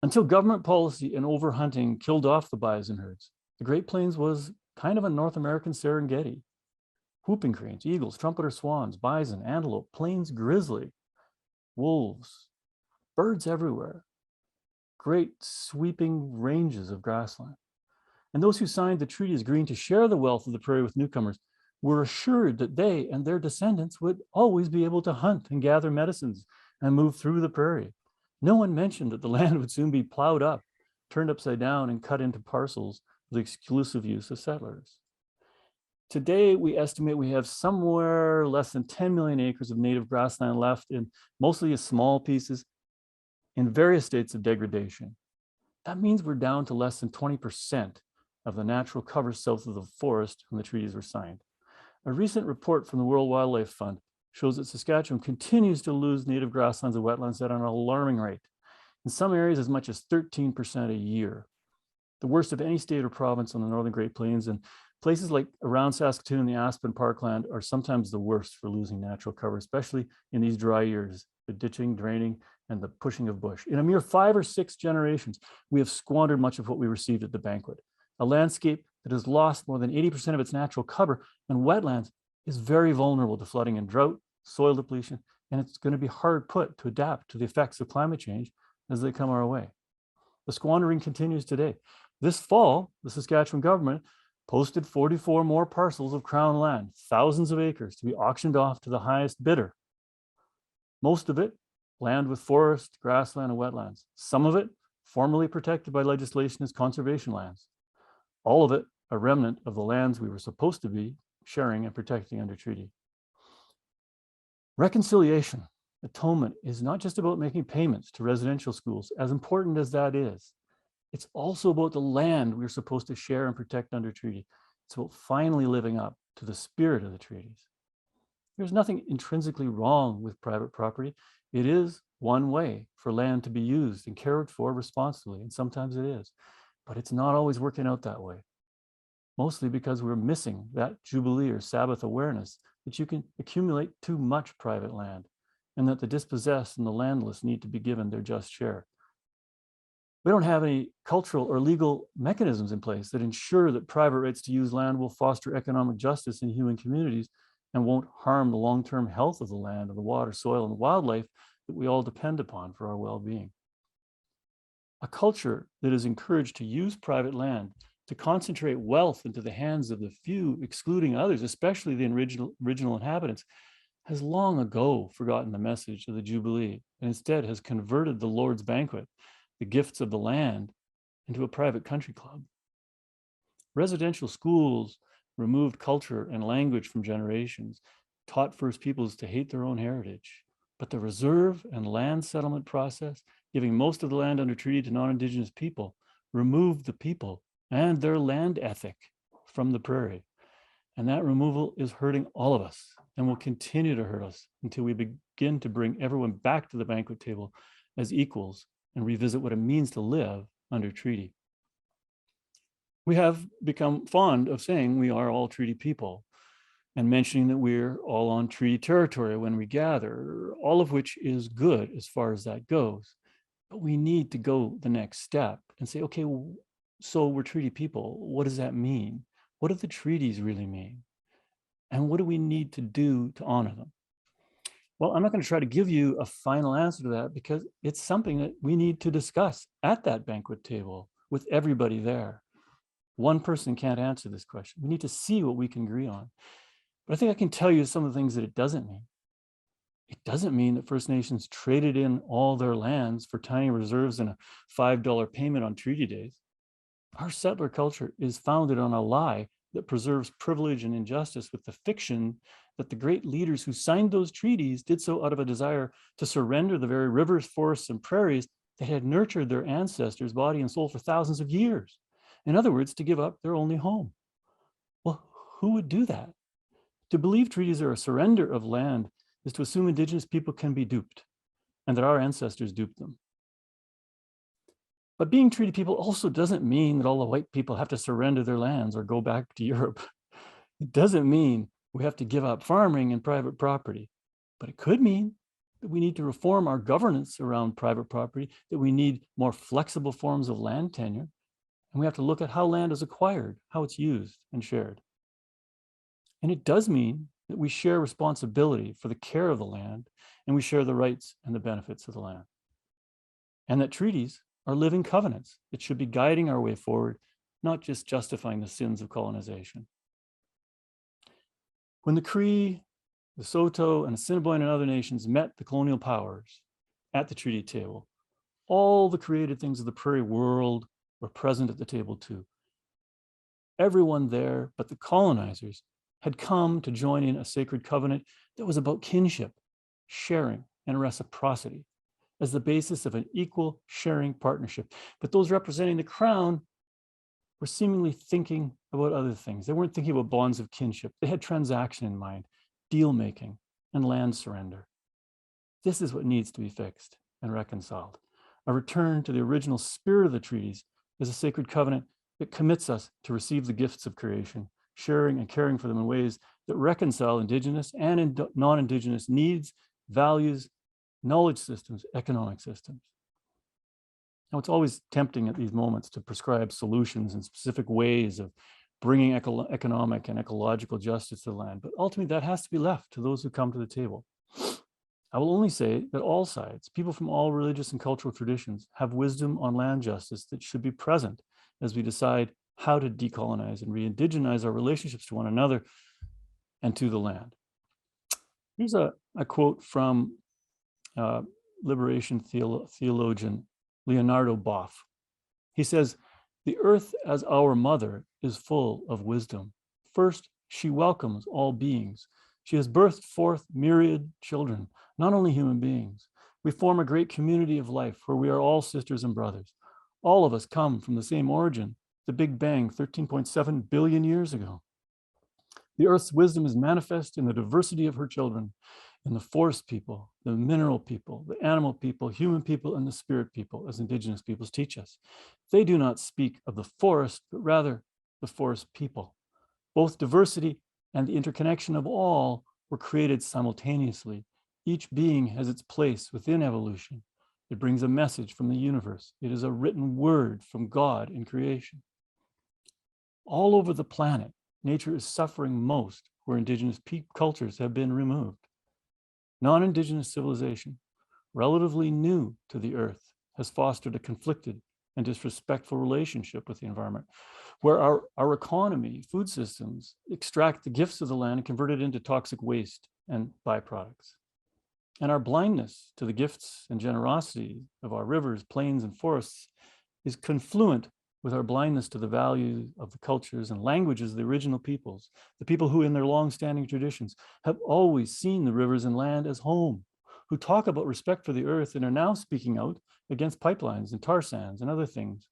Until government policy and overhunting killed off the bison herds, the Great Plains was kind of a North American Serengeti. Whooping cranes, eagles, trumpeter swans, bison, antelope, plains grizzly, wolves, birds everywhere. Great sweeping ranges of grassland. And those who signed the treaties agreeing to share the wealth of the prairie with newcomers were assured that they and their descendants would always be able to hunt and gather medicines and move through the prairie. No one mentioned that the land would soon be plowed up, turned upside down, and cut into parcels for the exclusive use of settlers. Today, we estimate we have somewhere less than 10 million acres of native grassland left, in mostly small pieces in various states of degradation. That means we're down to less than 20% of the natural cover south of the forest when the treaties were signed. A recent report from the World Wildlife Fund shows that Saskatchewan continues to lose native grasslands and wetlands at an alarming rate. In some areas, as much as 13% a year. The worst of any state or province on the Northern Great Plains, and places like around Saskatoon and the Aspen Parkland are sometimes the worst for losing natural cover, especially in these dry years, the ditching, draining, and the pushing of bush. In a mere 5 or 6 generations, we have squandered much of what we received at the banquet. A landscape that has lost more than 80% of its natural cover and wetlands is very vulnerable to flooding and drought, soil depletion, and it's going to be hard put to adapt to the effects of climate change as they come our way. The squandering continues today. This fall, the Saskatchewan government posted 44 more parcels of crown land, thousands of acres, to be auctioned off to the highest bidder. Most of it land with forest, grassland, and wetlands. Some of it formally protected by legislation as conservation lands. All of it a remnant of the lands we were supposed to be sharing and protecting under treaty. Reconciliation, atonement, is not just about making payments to residential schools, as important as that is. It's also about the land we're supposed to share and protect under treaty. It's about finally living up to the spirit of the treaties. There's nothing intrinsically wrong with private property. It is one way for land to be used and cared for responsibly, and sometimes it is. But it's not always working out that way. Mostly because we're missing that Jubilee or Sabbath awareness that you can accumulate too much private land and that the dispossessed and the landless need to be given their just share. We don't have any cultural or legal mechanisms in place that ensure that private rights to use land will foster economic justice in human communities and won't harm the long-term health of the land, of the water, soil, and wildlife that we all depend upon for our well-being. A culture that is encouraged to use private land to concentrate wealth into the hands of the few, excluding others, especially the original inhabitants, has long ago forgotten the message of the Jubilee and instead has converted the Lord's banquet, the gifts of the land, into a private country club. Residential schools removed culture and language from generations, taught First Peoples to hate their own heritage. But the reserve and land settlement process, giving most of the land under treaty to non-Indigenous people, removed the people and their land ethic from the prairie. And that removal is hurting all of us and will continue to hurt us until we begin to bring everyone back to the banquet table as equals and revisit what it means to live under treaty. We have become fond of saying we are all treaty people and mentioning that we're all on treaty territory when we gather, all of which is good as far as that goes. But we need to go the next step and say, okay, so we're treaty people. What does that mean? What do the treaties really mean? And what do we need to do to honor them? Well, I'm not going to try to give you a final answer to that because it's something that we need to discuss at that banquet table with everybody there. One person can't answer this question. We need to see what we can agree on. But I think I can tell you some of the things that it doesn't mean. It doesn't mean that First Nations traded in all their lands for tiny reserves and a $5 payment on treaty days. Our settler culture is founded on a lie that preserves privilege and injustice with the fiction that the great leaders who signed those treaties did so out of a desire to surrender the very rivers, forests, and prairies that had nurtured their ancestors' body and soul for thousands of years. In other words, to give up their only home. Well, who would do that? To believe treaties are a surrender of land is to assume Indigenous people can be duped and that our ancestors duped them. But being treaty people also doesn't mean that all the white people have to surrender their lands or go back to Europe. It doesn't mean we have to give up farming and private property, but it could mean that we need to reform our governance around private property, that we need more flexible forms of land tenure, and we have to look at how land is acquired, how it's used and shared. And it does mean that we share responsibility for the care of the land, and we share the rights and the benefits of the land. And that treaties are living covenants that should be guiding our way forward, not just justifying the sins of colonization. When the Cree, the Saulteaux, and Assiniboine and other nations met the colonial powers at the treaty table, all the created things of the prairie world were present at the table too. Everyone there but the colonizers had come to join in a sacred covenant that was about kinship, sharing, and reciprocity as the basis of an equal sharing partnership. But those representing the crown were seemingly thinking about other things. They weren't thinking about bonds of kinship. They had transaction in mind, deal making, and land surrender. This is what needs to be fixed and reconciled. A return to the original spirit of the treaties is a sacred covenant that commits us to receive the gifts of creation, sharing and caring for them in ways that reconcile Indigenous and non-Indigenous needs, values, knowledge systems, economic systems. Now, it's always tempting at these moments to prescribe solutions and specific ways of bringing economic and ecological justice to the land, but ultimately that has to be left to those who come to the table. I will only say that all sides, people from all religious and cultural traditions, have wisdom on land justice that should be present as we decide how to decolonize and re-indigenize our relationships to one another and to the land. Here's a quote from liberation theologian Leonardo Boff. He says, "The earth as our mother is full of wisdom. First, she welcomes all beings. She has birthed forth myriad children, not only human beings. We form a great community of life where we are all sisters and brothers. All of us come from the same origin, the Big Bang 13.7 billion years ago. The earth's wisdom is manifest in the diversity of her children, in the forest people, the mineral people, the animal people, human people, and the spirit people, as Indigenous peoples teach us. They do not speak of the forest, but rather the forest people. Both diversity and the interconnection of all were created simultaneously. Each being has its place within evolution. It brings a message from the universe. It is a written word from God in creation. All over the planet, nature is suffering most where Indigenous cultures have been removed. Non-Indigenous civilization, relatively new to the earth, has fostered a conflicted and disrespectful relationship with the environment, where our economy, food systems, extract the gifts of the land and convert it into toxic waste and byproducts. And our blindness to the gifts and generosity of our rivers, plains, and forests is confluent with our blindness to the value of the cultures and languages of the original peoples, the people who in their long-standing traditions have always seen the rivers and land as home, who talk about respect for the earth and are now speaking out against pipelines and tar sands and other things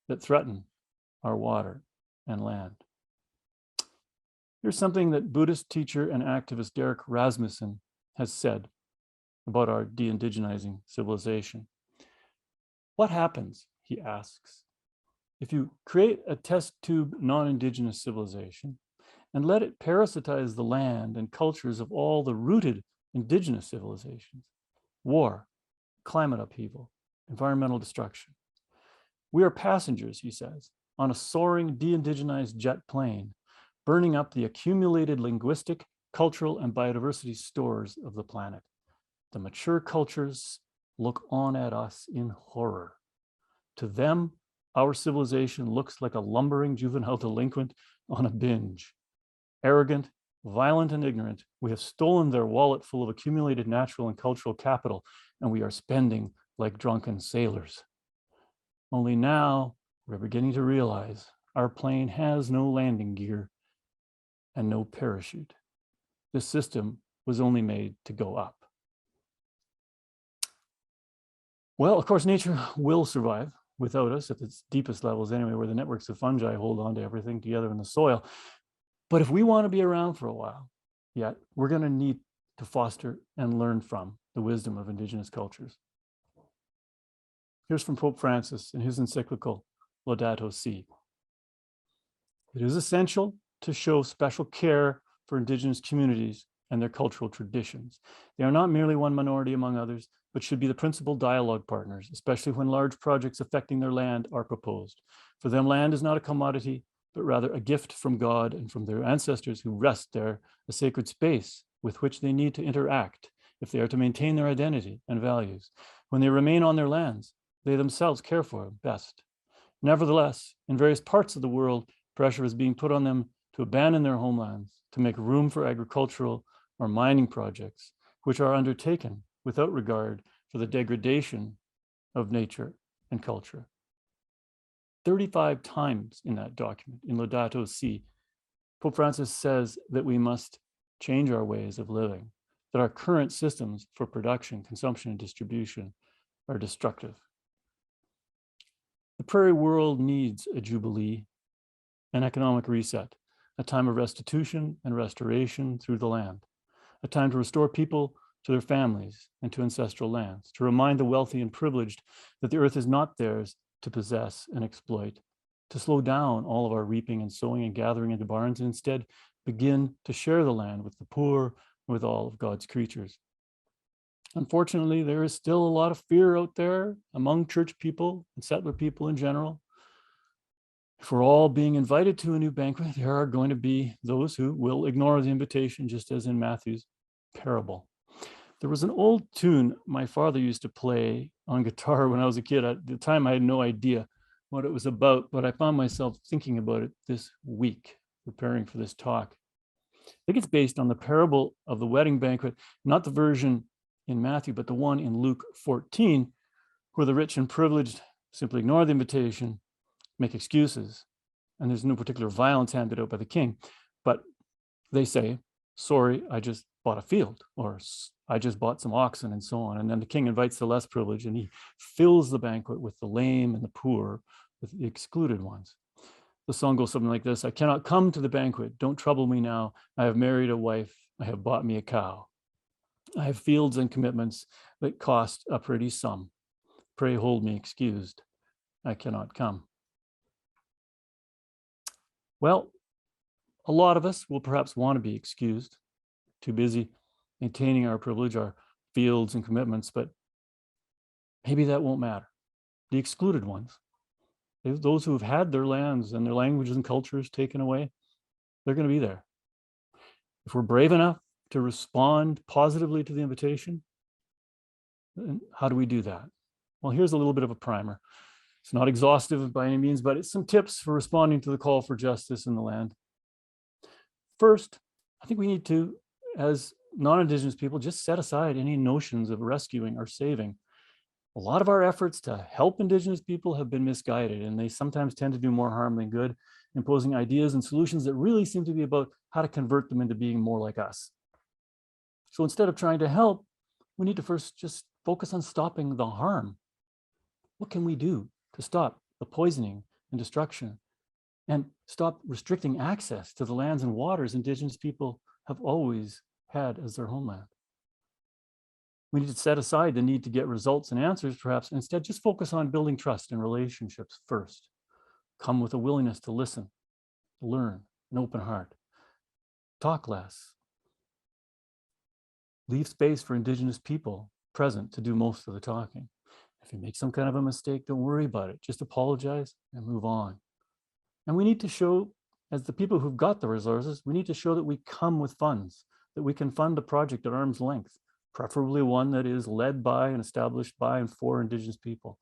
that threaten our water and land. Here's something that Buddhist teacher and activist Derek Rasmussen has said about our de-indigenizing civilization. What happens, he asks, if you create a test tube non-Indigenous civilization and let it parasitize the land and cultures of all the rooted Indigenous civilizations? War, climate upheaval, environmental destruction. We are passengers, he says, on a soaring de-indigenized jet plane, burning up the accumulated linguistic, cultural, and biodiversity stores of the planet. The mature cultures look on at us in horror. To them, our civilization looks like a lumbering juvenile delinquent on a binge. Arrogant, violent, and ignorant, we have stolen their wallet full of accumulated natural and cultural capital, and we are spending like drunken sailors. Only now we're beginning to realize our plane has no landing gear and no parachute. This system was only made to go up. Well, of course, nature will survive without us at its deepest levels anyway, where the networks of fungi hold on to everything together in the soil. But if we want to be around for a while, yet we're going to need to foster and learn from the wisdom of indigenous cultures. Here's from Pope Francis in his encyclical Laudato Si. It is essential to show special care for indigenous communities and their cultural traditions. They are not merely one minority among others, but should be the principal dialogue partners, especially when large projects affecting their land are proposed. For them, land is not a commodity, but rather a gift from God and from their ancestors who rest there, a sacred space with which they need to interact if they are to maintain their identity and values. When they remain on their lands, they themselves care for them best. Nevertheless, in various parts of the world, pressure is being put on them to abandon their homelands, to make room for agricultural or mining projects, which are undertaken without regard for the degradation of nature and culture. 35 times in that document, in Laudato Si, Pope Francis says that we must change our ways of living, that our current systems for production, consumption, and distribution are destructive. The prairie world needs a jubilee, an economic reset, a time of restitution and restoration through the land, a time to restore people to their families and to ancestral lands, to remind the wealthy and privileged that the earth is not theirs to possess and exploit, to slow down all of our reaping and sowing and gathering into barns, and instead begin to share the land with the poor, with all of God's creatures. Unfortunately, there is still a lot of fear out there among church people and settler people in general. If we're all being invited to a new banquet, there are going to be those who will ignore the invitation, just as in Matthew's parable. There was an old tune my father used to play on guitar when I was a kid. At the time, I had no idea what it was about, but I found myself thinking about it this week, preparing for this talk. I think it's based on the parable of the wedding banquet, not the version in Matthew, but the one in Luke 14, where the rich and privileged simply ignore the invitation, make excuses, and there's no particular violence handed out by the king, but they say, sorry, I just bought a field, or I just bought some oxen, and so on. And then the king invites the less privileged, and he fills the banquet with the lame and the poor, with the excluded ones. The song goes something like this: I cannot come to the banquet, don't trouble me now. I have married a wife, I have bought me a cow. I have fields and commitments that cost a pretty sum. Pray hold me excused, I cannot come. Well, a lot of us will perhaps want to be excused, too busy maintaining our privilege, our fields and commitments, but maybe that won't matter. The excluded ones, those who have had their lands and their languages and cultures taken away, they're going to be there. If we're brave enough to respond positively to the invitation, then how do we do that? Well, here's a little bit of a primer. It's not exhaustive by any means, but it's some tips for responding to the call for justice in the land. First, I think we need to, as non-Indigenous people, just set aside any notions of rescuing or saving. A lot of our efforts to help Indigenous people have been misguided, and they sometimes tend to do more harm than good, imposing ideas and solutions that really seem to be about how to convert them into being more like us. So instead of trying to help, we need to first just focus on stopping the harm. What can we do to stop the poisoning and destruction and stop restricting access to the lands and waters Indigenous people have always had as their homeland? We need to set aside the need to get results and answers, perhaps, and instead just focus on building trust and relationships first. Come with a willingness to listen, learn, an open heart. Talk less. Leave space for Indigenous people present to do most of the talking. If you make some kind of a mistake, don't worry about it. Just apologize and move on. And we need to show, as the people who've got the resources, we need to show that we come with funds, that we can fund a project at arm's length, preferably one that is led by and established by and for Indigenous people.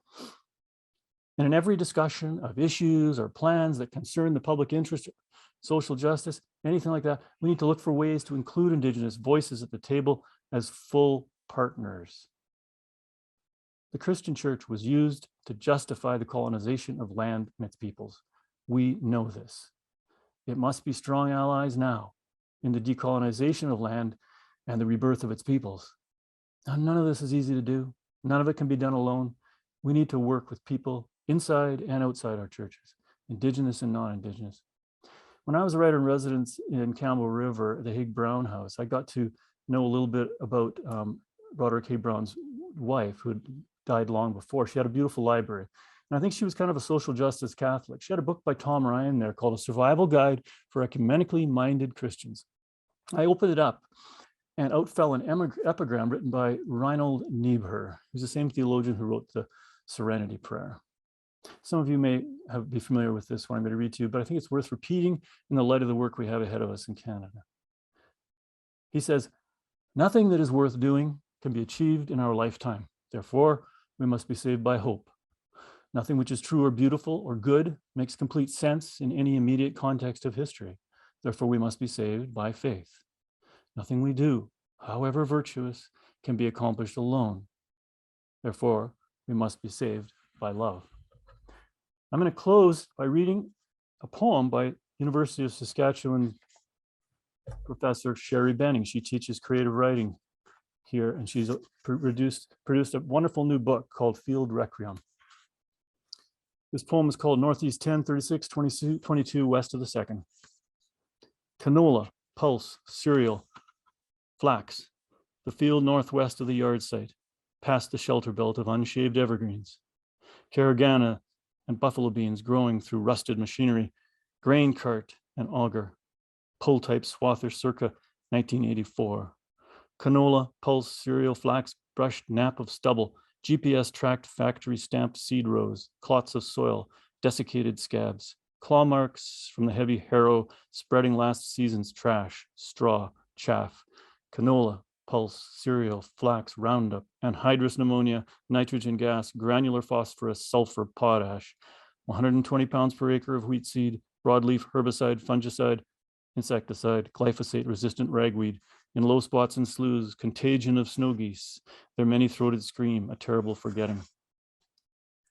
And in every discussion of issues or plans that concern the public interest, social justice, anything like that, we need to look for ways to include Indigenous voices at the table as full partners. The Christian church was used to justify the colonization of land and its peoples. We know this. It must be strong allies now in the decolonization of land and the rebirth of its peoples. Now, none of this is easy to do. None of it can be done alone. We need to work with people inside and outside our churches, Indigenous and non-Indigenous. When I was a writer in residence in Campbell River, the Haig Brown House, I got to know a little bit about Roderick Haig Brown's wife, who had died long before. She had a beautiful library. And I think she was kind of a social justice Catholic. She had a book by Tom Ryan there called A Survival Guide for Ecumenically Minded Christians. I opened it up, and out fell an epigram written by Reinhold Niebuhr, who's the same theologian who wrote the Serenity Prayer. Some of you may be familiar with this one I'm going to read to you, but I think it's worth repeating in the light of the work we have ahead of us in Canada. He says, "Nothing that is worth doing can be achieved in our lifetime. Therefore, we must be saved by hope. Nothing which is true or beautiful or good makes complete sense in any immediate context of history. Therefore, we must be saved by faith. Nothing we do, however virtuous, can be accomplished alone. Therefore, we must be saved by love." I'm going to close by reading a poem by University of Saskatchewan professor Sherry Benning. She teaches creative writing here, and she's produced a wonderful new book called Field Requiem. This poem is called Northeast 10, 36, 22 west of the 2nd. Canola, pulse, cereal, flax, the field northwest of the yard site, past the shelter belt of unshaved evergreens. Caragana and buffalo beans growing through rusted machinery, grain cart and auger, pull-type swather circa 1984. Canola, pulse, cereal, flax, brushed nap of stubble, GPS-tracked factory-stamped seed rows, clots of soil, desiccated scabs, claw marks from the heavy harrow spreading last season's trash, straw, chaff, canola, pulse, cereal, flax, Roundup, anhydrous pneumonia, nitrogen gas, granular phosphorus, sulfur, potash, 120 pounds per acre of wheat seed, broadleaf herbicide, fungicide, insecticide, glyphosate-resistant ragweed, in low spots and sloughs, contagion of snow geese, their many-throated scream, a terrible forgetting.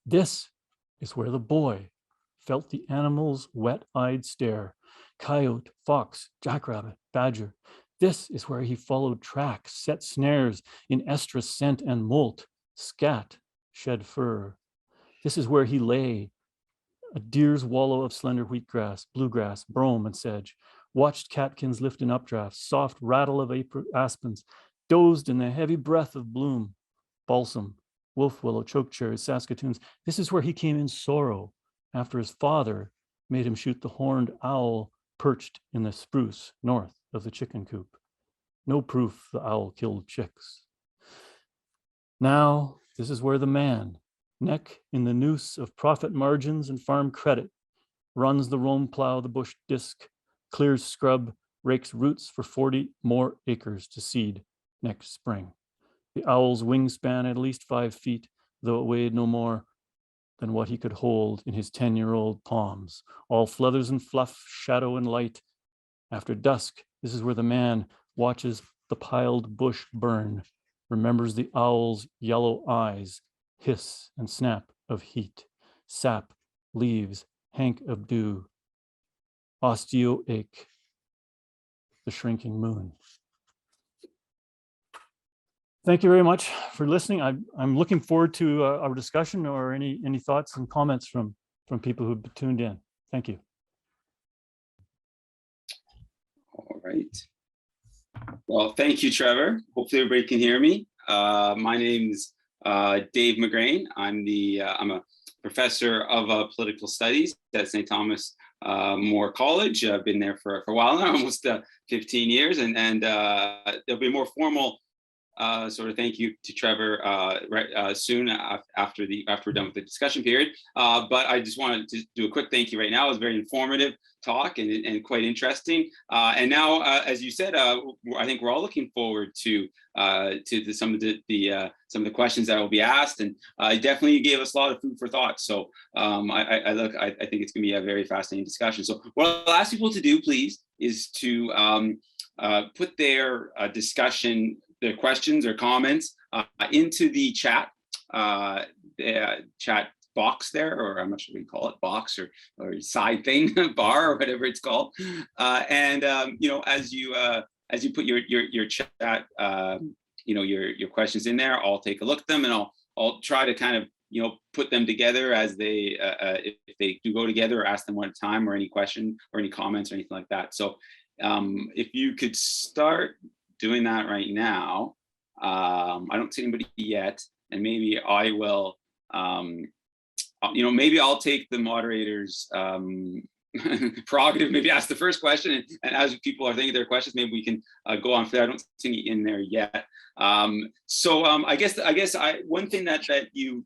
This is where the boy felt the animal's wet-eyed stare, coyote, fox, jackrabbit, badger. This is where he followed tracks, set snares in estrus scent and molt, scat, shed fur. This is where he lay, a deer's wallow of slender wheatgrass, bluegrass, brome, and sedge, watched catkins lift in updrafts, soft rattle of aspens, dozed in the heavy breath of bloom, balsam, wolf willow, chokecherries, saskatoons. This is where he came in sorrow after his father made him shoot the horned owl perched in the spruce north of the chicken coop. No proof the owl killed chicks. Now, this is where the man, neck in the noose of profit margins and farm credit, runs the roam plow, the bush disc, clears scrub, rakes roots for 40 more acres to seed next spring. The owl's wingspan at least 5 feet, though it weighed no more than what he could hold in his 10-year-old palms, all feathers and fluff, shadow and light. After dusk, this is where the man watches the piled bush burn, remembers the owl's yellow eyes, hiss and snap of heat, sap, leaves, hank of dew, osteoache, the shrinking moon. Thank you very much for listening. I'm looking forward to our discussion or any thoughts and comments from people who've tuned in. Thank you. All right. Well, thank you, Trevor. Hopefully everybody can hear me. My name's Dave McGrain. I'm a professor of political studies at St. Thomas More College. I've been there for a while now, almost 15 years, and there'll be a more formal sort of thank you to Trevor soon after we're done with the discussion period. But I just wanted to do a quick thank you right now. It was a very informative talk and quite interesting. And now, as you said, I think we're all looking forward to some of the questions that will be asked, and definitely gave us a lot of food for thought. So I think it's going to be a very fascinating discussion. So what I'll ask people to do, please, is to put their discussion, their questions or comments into the chat box there, or I'm not sure what you call it, box or side thing, bar or whatever it's called. You know, as you put your chat, you know, your questions in there, I'll take a look at them, and I'll try to kind of, you know, put them together as they if they do go together, or ask them one at a time, or any question or any comments or anything like that. So if you could start doing that right now. I don't see anybody yet, and maybe I will, you know, maybe I'll take the moderator's prerogative, maybe ask the first question, and as people are thinking their questions, maybe we can go on for that. I don't see any in there yet. I guess one thing that you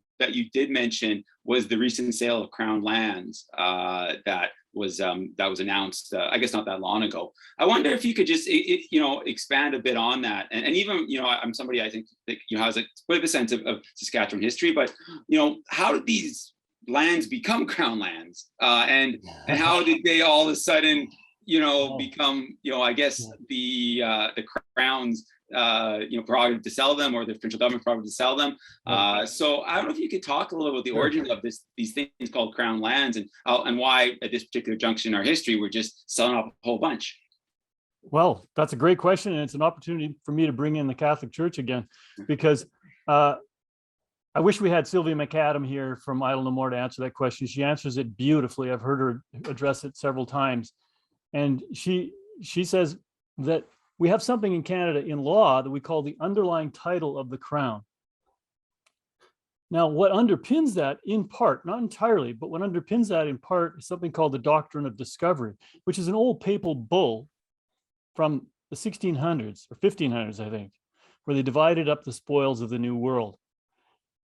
did mention was the recent sale of Crown lands that was announced, I guess not that long ago. I wonder if you could just, you know, expand a bit on that, and even, you know, I'm somebody I think that, you know, has a bit of a sense of Saskatchewan history, but, you know, how did these lands become Crown lands, and how did they all of a sudden, you know, become, you know, I guess the Crown's you know, prerogative to sell them, or the provincial government prerogative to sell them. So I don't know if you could talk a little about the origins of these things called Crown lands, and why at this particular junction in our history we're just selling off a whole bunch. Well, that's a great question, and it's an opportunity for me to bring in the Catholic Church again, because I wish we had Sylvia McAdam here from Idle No More to answer that question. She answers it beautifully. I've heard her address it several times, and she says that we have something in Canada in law that we call the underlying title of the Crown. Now, what underpins that in part, not entirely, but what underpins that in part is something called the Doctrine of Discovery, which is an old papal bull from the 1600s or 1500s, I think, where they divided up the spoils of the New World.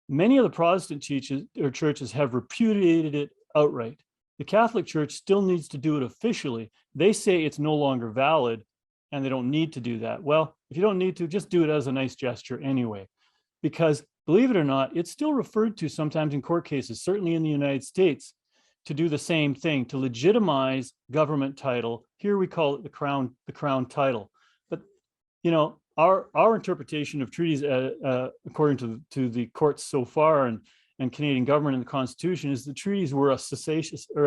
Many of the Protestant churches have repudiated it outright. The Catholic Church still needs to do it officially. They say it's no longer valid, and they don't need to do that. Well, if you don't need to, just do it as a nice gesture anyway, because believe it or not, it's still referred to sometimes in court cases, certainly in the United States, to do the same thing, to legitimize government title. Here we call it the crown title. But, you know, our interpretation of treaties, according to the courts so far, and Canadian government and the Constitution, is the treaties were a cessationist, or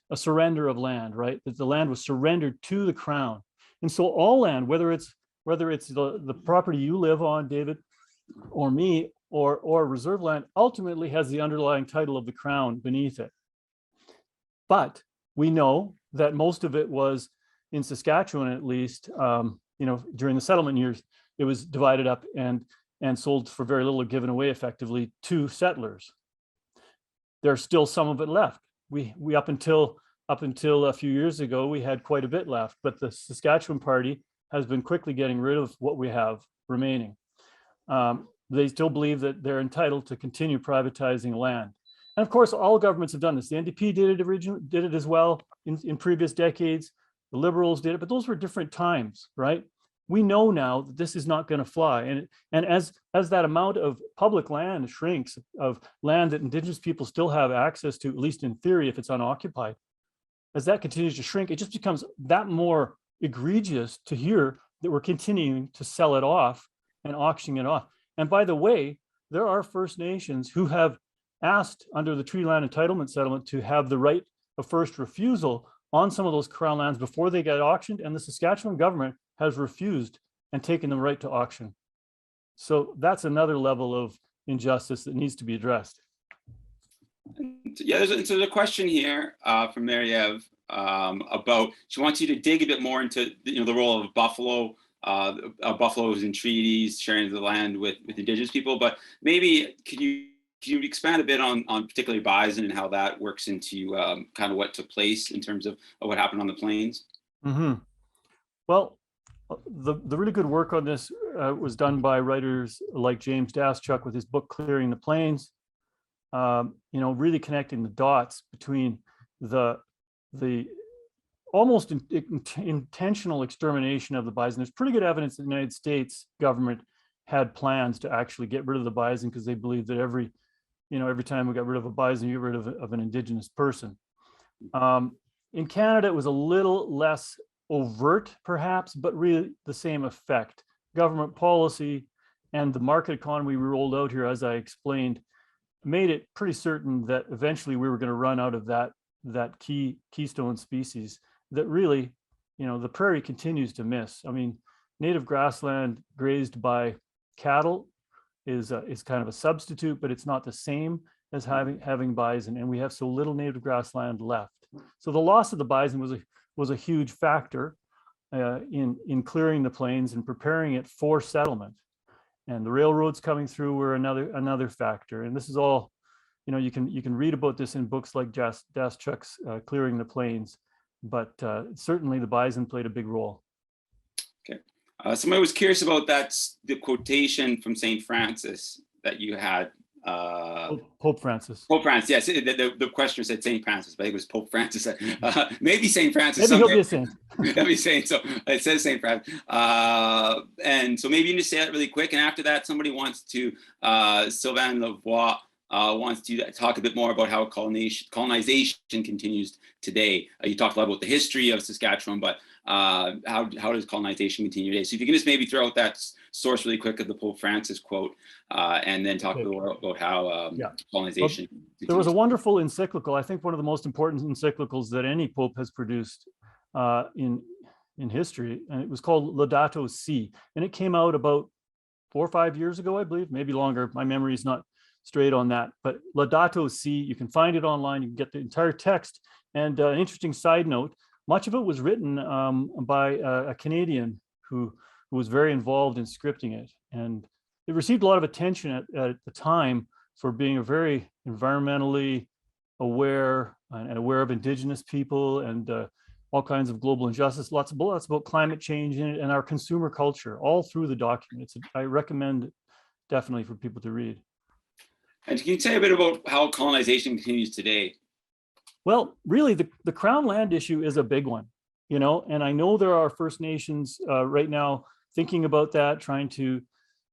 a surrender of land, right? That the land was surrendered to the Crown. And so all land, whether it's the property you live on, David, or me, or reserve land, ultimately has the underlying title of the Crown beneath it. But we know that most of it was, in Saskatchewan at least, you know, during the settlement years, it was divided up and sold for very little, or given away effectively to settlers. There's still some of it left. We up until a few years ago, we had quite a bit left, but the Saskatchewan Party has been quickly getting rid of what we have remaining. They still believe that they're entitled to continue privatizing land. And of course, all governments have done this. The NDP did it as well in previous decades. The Liberals did it, but those were different times, right? We know now that this is not going to fly. And as that amount of public land shrinks, of land that Indigenous people still have access to, at least in theory, if it's unoccupied, as that continues to shrink, it just becomes that more egregious to hear that we're continuing to sell it off and auctioning it off. And by the way, there are First Nations who have asked under the Tree Land Entitlement Settlement to have the right of first refusal on some of those Crown lands before they get auctioned, and the Saskatchewan government has refused and taken the right to auction. So that's another level of injustice that needs to be addressed. Yeah, there's a question here from Mariev about, she wants you to dig a bit more into, you know, the role of buffalo, buffaloes in treaties, sharing the land with Indigenous people, but maybe can you expand a bit on particularly bison and how that works into kind of what took place in terms of what happened on the plains? Mm-hmm. Well, The really good work on this was done by writers like James Daschuk with his book Clearing the Plains. Really connecting the dots between the almost intentional extermination of the bison. There's pretty good evidence that the United States government had plans to actually get rid of the bison because they believed that every time we got rid of a bison, you get rid of an indigenous person. In Canada, it was a little less overt, perhaps, but really the same effect. Government policy and the market economy we rolled out here, as I explained, made it pretty certain that eventually we were going to run out of that keystone species that really, the prairie continues to miss. I mean, native grassland grazed by cattle is kind of a substitute, but it's not the same as having bison, and we have so little native grassland left. So the loss of the bison was a huge factor in clearing the plains and preparing it for settlement. And the railroads coming through were another factor. And this is all, you can read about this in books like Daschuk's Clearing the Plains, but certainly the bison played a big role. Okay. Somebody was curious about the quotation from St. Francis that you had. Pope Francis. Pope Francis, yes. The questioner said St. Francis, but I think it was Pope Francis. Maybe St. Francis. Maybe he'll be a saint. He'll be a saint. So it says St. Francis. And so maybe you can just say that really quick. And after that, somebody wants to, Sylvain Lavoie wants to talk a bit more about how colonization continues today. You talked a lot about the history of Saskatchewan, but how does colonization continue today? So if you can just maybe throw out that source really quick of the Pope Francis quote, and then talk a little about how colonization. Well, there was a wonderful encyclical, I think one of the most important encyclicals that any Pope has produced in history, and it was called Laudato Si, and it came out about 4 or 5 years ago, I believe, maybe longer. My memory is not straight on that, but Laudato Si, you can find it online, you can get the entire text. And an interesting side note, much of it was written by a Canadian who was very involved in scripting it. And it received a lot of attention at the time for being a very environmentally aware and aware of Indigenous people and all kinds of global injustice, lots about climate change in it and our consumer culture, all through the document. I recommend it definitely for people to read. And can you say a bit about how colonization continues today? Well, really, the Crown land issue is a big one, and I know there are First Nations right now thinking about that, trying to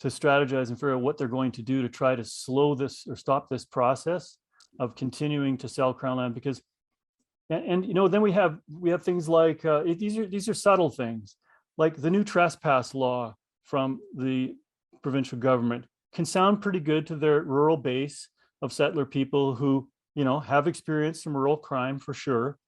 strategize and figure out what they're going to do to try to slow this or stop this process of continuing to sell Crown land. Because, and then we have things like these are subtle things, like the new trespass law from the provincial government can sound pretty good to their rural base of settler people who have experienced some rural crime for sure,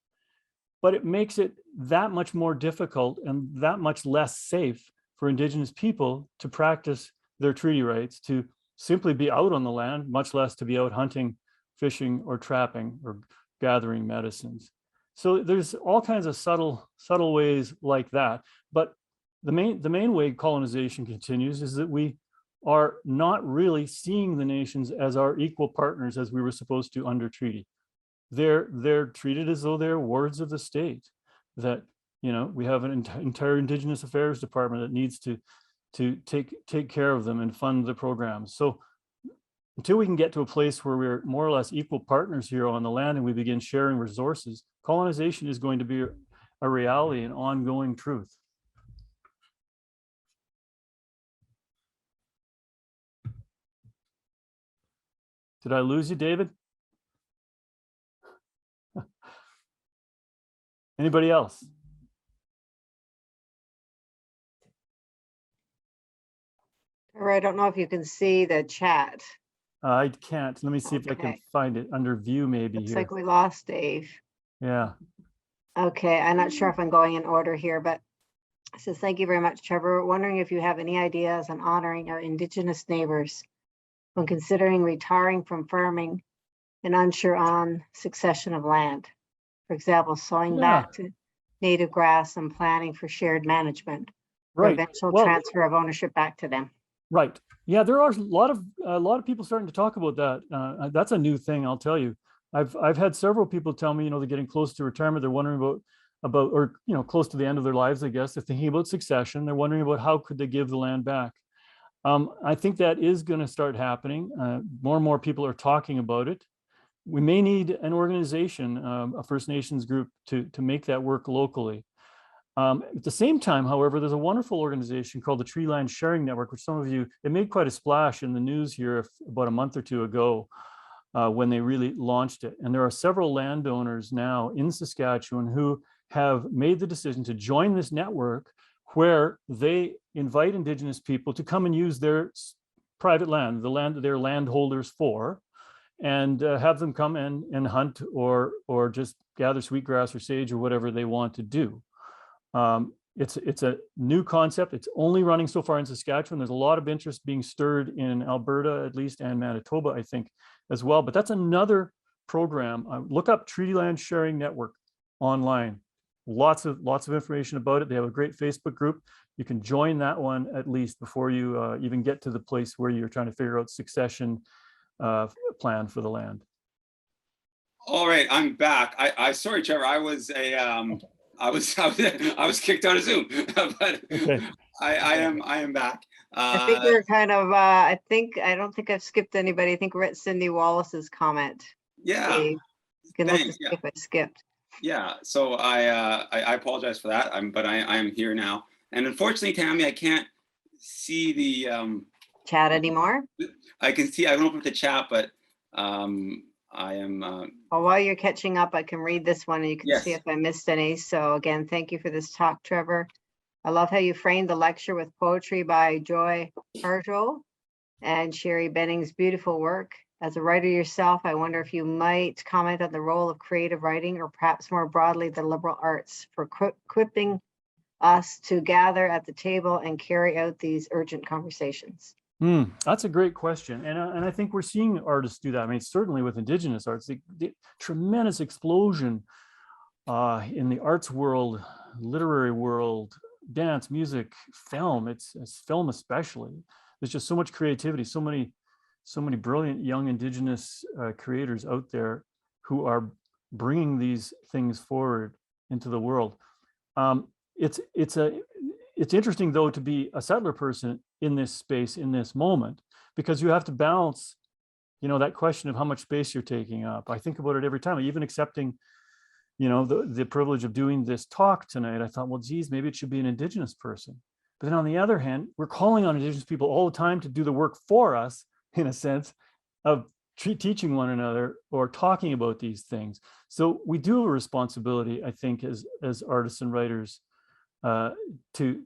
but it makes it that much more difficult and that much less safe for Indigenous people to practice their treaty rights, to simply be out on the land, much less to be out hunting, fishing, or trapping, or gathering medicines. So there's all kinds of subtle ways like that. But the main way colonization continues is that we are not really seeing the nations as our equal partners as we were supposed to under treaty. They're treated as though they're wards of the state, that we have an entire Indigenous Affairs department that needs to take care of them and fund the programs. So until we can get to a place where we're more or less equal partners here on the land and we begin sharing resources, colonization is going to be a reality, an ongoing truth. Did I lose you, David? Anybody else? I don't know if you can see the chat. I can't. Let me see if I can find it under view maybe. Looks here. like we lost Dave. Yeah. Okay, I'm not sure if I'm going in order here, but it says, thank you very much, Trevor. Wondering if you have any ideas on honoring our Indigenous neighbors when considering retiring from farming and unsure on succession of land. For example, sowing back to native grass and planning for shared management, or eventual transfer of ownership back to them. Right. Yeah, there are a lot of people starting to talk about that. That's a new thing, I'll tell you. I've had several people tell me, they're getting close to retirement. They're wondering about, or close to the end of their lives, I guess. They're thinking about succession. They're wondering about how could they give the land back. I think that is going to start happening. More and more people are talking about it. We may need an organization, a First Nations group, to make that work locally. At the same time, however, there's a wonderful organization called the Tree Land Sharing Network, which some of you, it made quite a splash in the news here about a month or two ago when they really launched it. And there are several landowners now in Saskatchewan who have made the decision to join this network, where they invite Indigenous people to come and use their private land, the land that they're landholders for, and have them come and hunt or just gather sweetgrass or sage or whatever they want to do. It's a new concept. It's only running so far in Saskatchewan. There's a lot of interest being stirred in Alberta, at least, and Manitoba, I think, as well. But that's another program. Look up Treaty Land Sharing Network online. Lots of information about it. They have a great Facebook group. You can join that one at least before you even get to the place where you're trying to figure out succession plan for the land. All right, I'm back. I sorry, Trevor. I was kicked out of Zoom, but Okay. I am back. I think we're kind of, I don't think I've skipped anybody. I think we're at Cindy Wallace's comment. Yeah. Dave, you can look to Thanks, see if I skipped. Yeah, so I apologize for that. But I am here now, and unfortunately, Tammy, I can't see the Chat anymore? I can see. I don't open the chat, but I am. Well, while you're catching up, I can read this one and you can see Yes. if I missed any. So again, thank you for this talk, Trevor. I love how you framed the lecture with poetry by Joy Harjo and Sherry Benning's beautiful work. As a writer yourself, I wonder if you might comment on the role of creative writing, or perhaps more broadly, the liberal arts, for equipping us to gather at the table and carry out these urgent conversations. That's a great question. And I think we're seeing artists do that. I mean, certainly with Indigenous arts, the tremendous explosion in the arts world, literary world, dance, music, film, it's film especially. There's just so much creativity, so many brilliant young Indigenous creators out there who are bringing these things forward into the world. It's interesting, though, to be a settler person in this space, in this moment, because you have to balance, that question of how much space you're taking up. I think about it every time, even accepting, the privilege of doing this talk tonight. I thought, well, geez, maybe it should be an Indigenous person. But then on the other hand, we're calling on Indigenous people all the time to do the work for us, in a sense, of teaching one another or talking about these things. So we do have a responsibility, I think, as artists and writers, to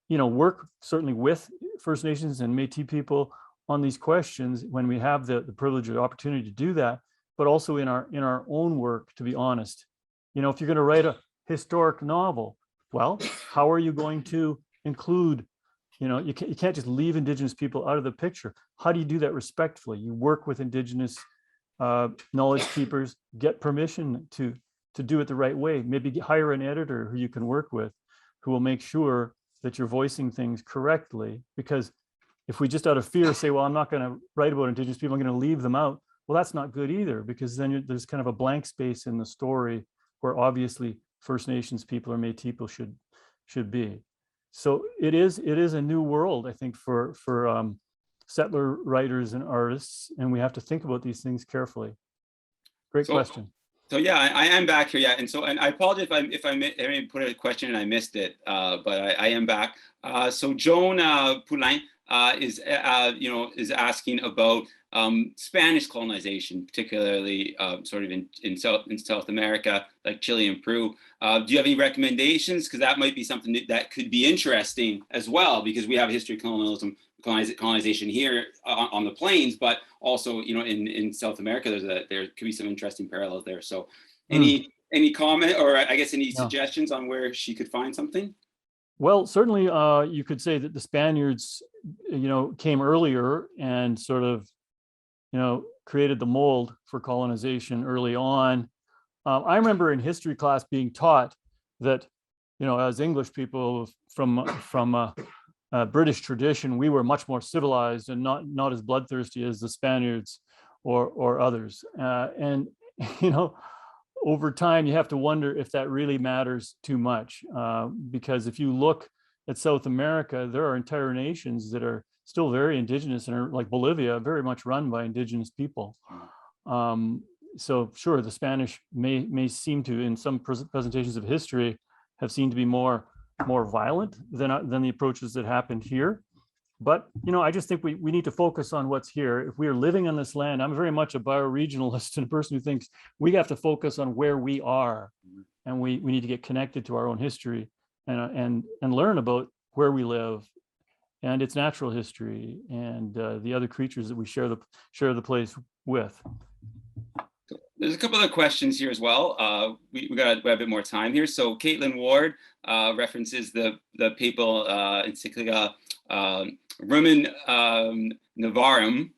work certainly with First Nations and Métis people on these questions when we have the privilege or the opportunity to do that, but also in our own work, to be honest. If you're going to write a historic novel, well, how are you going to include, you can't just leave Indigenous people out of the picture. How do you do that respectfully? You work with Indigenous knowledge keepers, get permission to do it the right way. Maybe hire an editor who you can work with, who will make sure that you're voicing things correctly. Because if we just out of fear say, well, I'm not going to write about Indigenous people, I'm going to leave them out, well, that's not good either, because then there's kind of a blank space in the story where obviously First Nations people or Métis people should be. So it is a new world, I think, for settler writers and artists, and we have to think about these things carefully. Great question. So yeah, I am back here. Yeah, and I apologize if I put a question and I missed it, but I am back. So Joan Poulain is asking about Spanish colonization, particularly sort of in South America, like Chile and Peru. Do you have any recommendations? Because that might be something that could be interesting as well, because we have a history of colonization here on the plains, but also in South America there could be some interesting parallels there. So any comment, or I guess any suggestions on where she could find something? Well, certainly you could say that the Spaniards came earlier and sort of created the mold for colonization early on. I remember in history class being taught that as English people from British tradition, we were much more civilized and not as bloodthirsty as the Spaniards or others. And over time, you have to wonder if that really matters too much, because if you look at South America, there are entire nations that are still very indigenous and are, like Bolivia, very much run by indigenous people. So sure, the Spanish may seem to, in some presentations of history, have seemed to be more violent than the approaches that happened here. But, you know, I just think we need to focus on what's here. If we are living on this land, I'm very much a bioregionalist and a person who thinks we have to focus on where we are, and we need to get connected to our own history and learn about where we live and its natural history and the other creatures that we share the place with. There's a couple of questions here as well. We got a bit more time here. So Caitlin Ward references the papal encyclica Rumen Novarum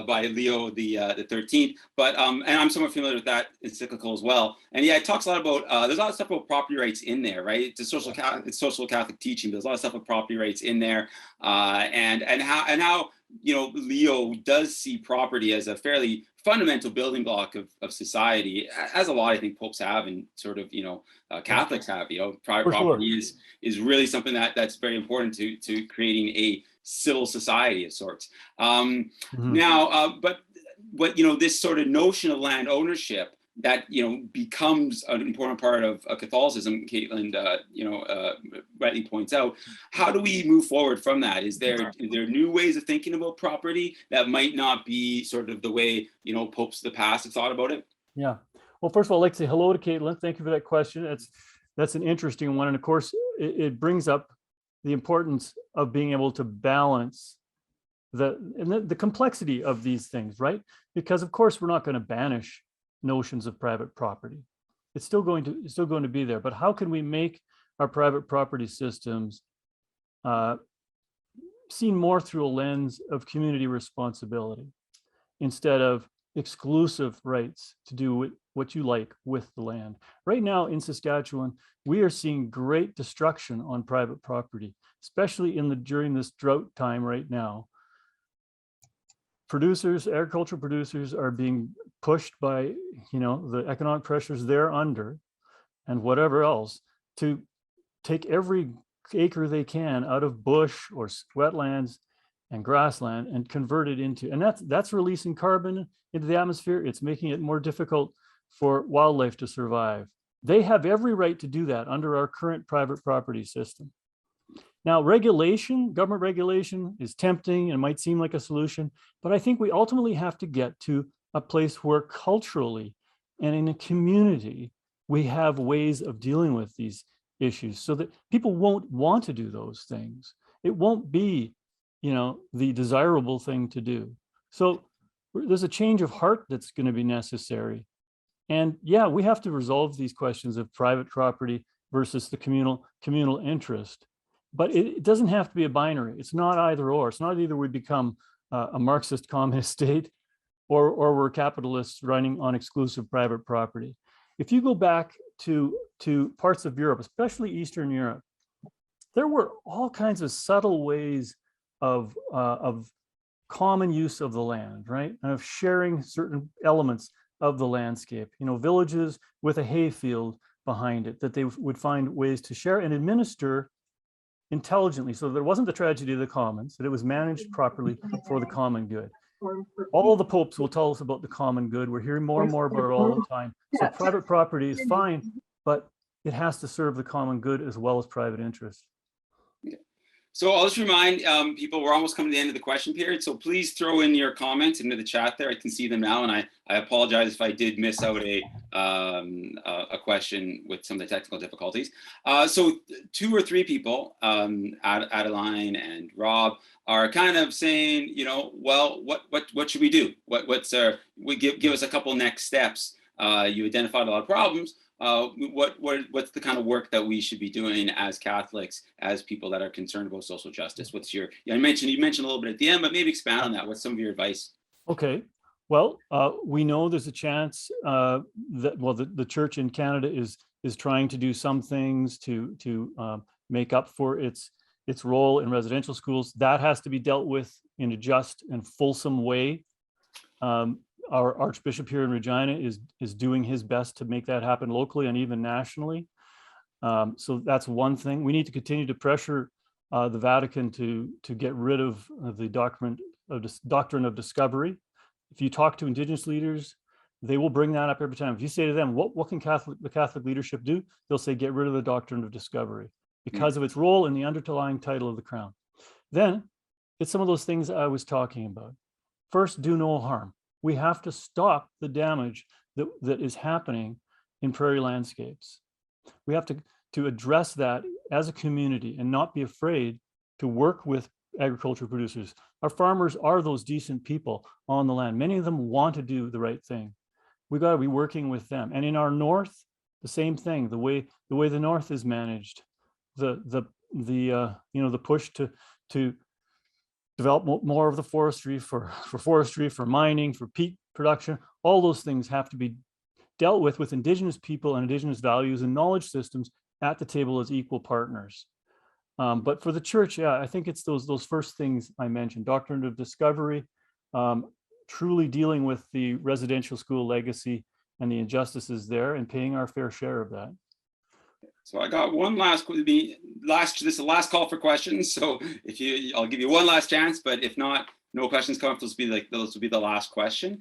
by Leo the 13th. But and I'm somewhat familiar with that encyclical as well. And yeah, it talks a lot about there's a lot of stuff about property rights in there, right? It's social Catholic teaching. But there's a lot of stuff about property rights in there, and how you know Leo does see property as a fairly fundamental building block of society, as a lot, I think, popes have, and sort of, you know, Catholics have. You know, private property is really something that's very important to creating a civil society of sorts. Now, but what, you know, this sort of notion of land ownership that, you know, becomes an important part of Catholicism, Caitlin, you know, rightly points out. How do we move forward from that? Is there new ways of thinking about property that might not be sort of the way, you know, popes of the past have thought about it? Yeah. Well, first of all, I'd like to say hello to Caitlin. Thank you for that question. That's an interesting one. And of course, it brings up the importance of being able to balance the complexity of these things, right? Because of course, we're not going to banish notions of private property. It's still going to be there, but how can we make our private property systems seen more through a lens of community responsibility instead of exclusive rights to do what you like with the land? Right now in Saskatchewan, we are seeing great destruction on private property, especially during this drought time right now. Agricultural producers are being pushed by, you know, the economic pressures they're under and whatever else to take every acre they can out of bush or wetlands and grassland and convert it into, and that's releasing carbon into the atmosphere. It's making it more difficult for wildlife to survive. They have every right to do that under our current private property system. Now, government regulation is tempting and might seem like a solution, but I think we ultimately have to get to a place where culturally and in a community, we have ways of dealing with these issues so that people won't want to do those things. It won't be, you know, the desirable thing to do. So there's a change of heart that's going to be necessary. And yeah, we have to resolve these questions of private property versus the communal interest. But it doesn't have to be a binary. It's not either or. It's not either we become a Marxist communist state or we're capitalists running on exclusive private property. If you go back to parts of Europe, especially Eastern Europe, there were all kinds of subtle ways of common use of the land, right? And of sharing certain elements of the landscape, you know, villages with a hayfield behind it that they would find ways to share and administer intelligently, so there wasn't the tragedy of the commons, that it was managed properly for the common good. All the popes will tell us about the common good. We're hearing more and more about it all the time. So private property is fine, but it has to serve the common good as well as private interest. So I'll just remind people, we're almost coming to the end of the question period. So please throw in your comments into the chat there. I can see them now, and I apologize if I did miss out a question with some of the technical difficulties. So 2 or 3 people, Adeline and Rob, are kind of saying, you know, well, what should we do? What's give us a couple next steps. You identified a lot of problems. What's the kind of work that we should be doing as Catholics, as people that are concerned about social justice? What's your, you mentioned a little bit at the end, but maybe expand on that. What's some of your advice? Okay, well, we know there's a chance that, well, the church in Canada is trying to do some things to make up for its role in residential schools. That has to be dealt with in a just and fulsome way. our Archbishop here in Regina is doing his best to make that happen locally and even nationally. So that's one thing. We need to continue to pressure the Vatican to get rid of the doctrine of discovery. If you talk to Indigenous leaders, they will bring that up every time. If you say to them, what can the Catholic leadership do? They'll say, get rid of the doctrine of discovery because of its role in the underlying title of the crown. Then it's some of those things I was talking about. First, do no harm. We have to stop the damage that is happening in prairie landscapes. We have to address that as a community and not be afraid to work with agriculture producers. Our farmers are those decent people on the land. Many of them want to do the right thing. We got to be working with them. And in our north, the same thing. The way the north is managed, the push to develop more of the forestry for forestry, for mining, for peat production. All those things have to be dealt with Indigenous people and Indigenous values and knowledge systems at the table as equal partners. But for the church, yeah, I think it's those first things I mentioned: doctrine of discovery, truly dealing with the residential school legacy and the injustices there, and paying our fair share of that. So I got one last. This is the last call for questions. So I'll give you one last chance. But if not, no questions come up. Those will be the last question.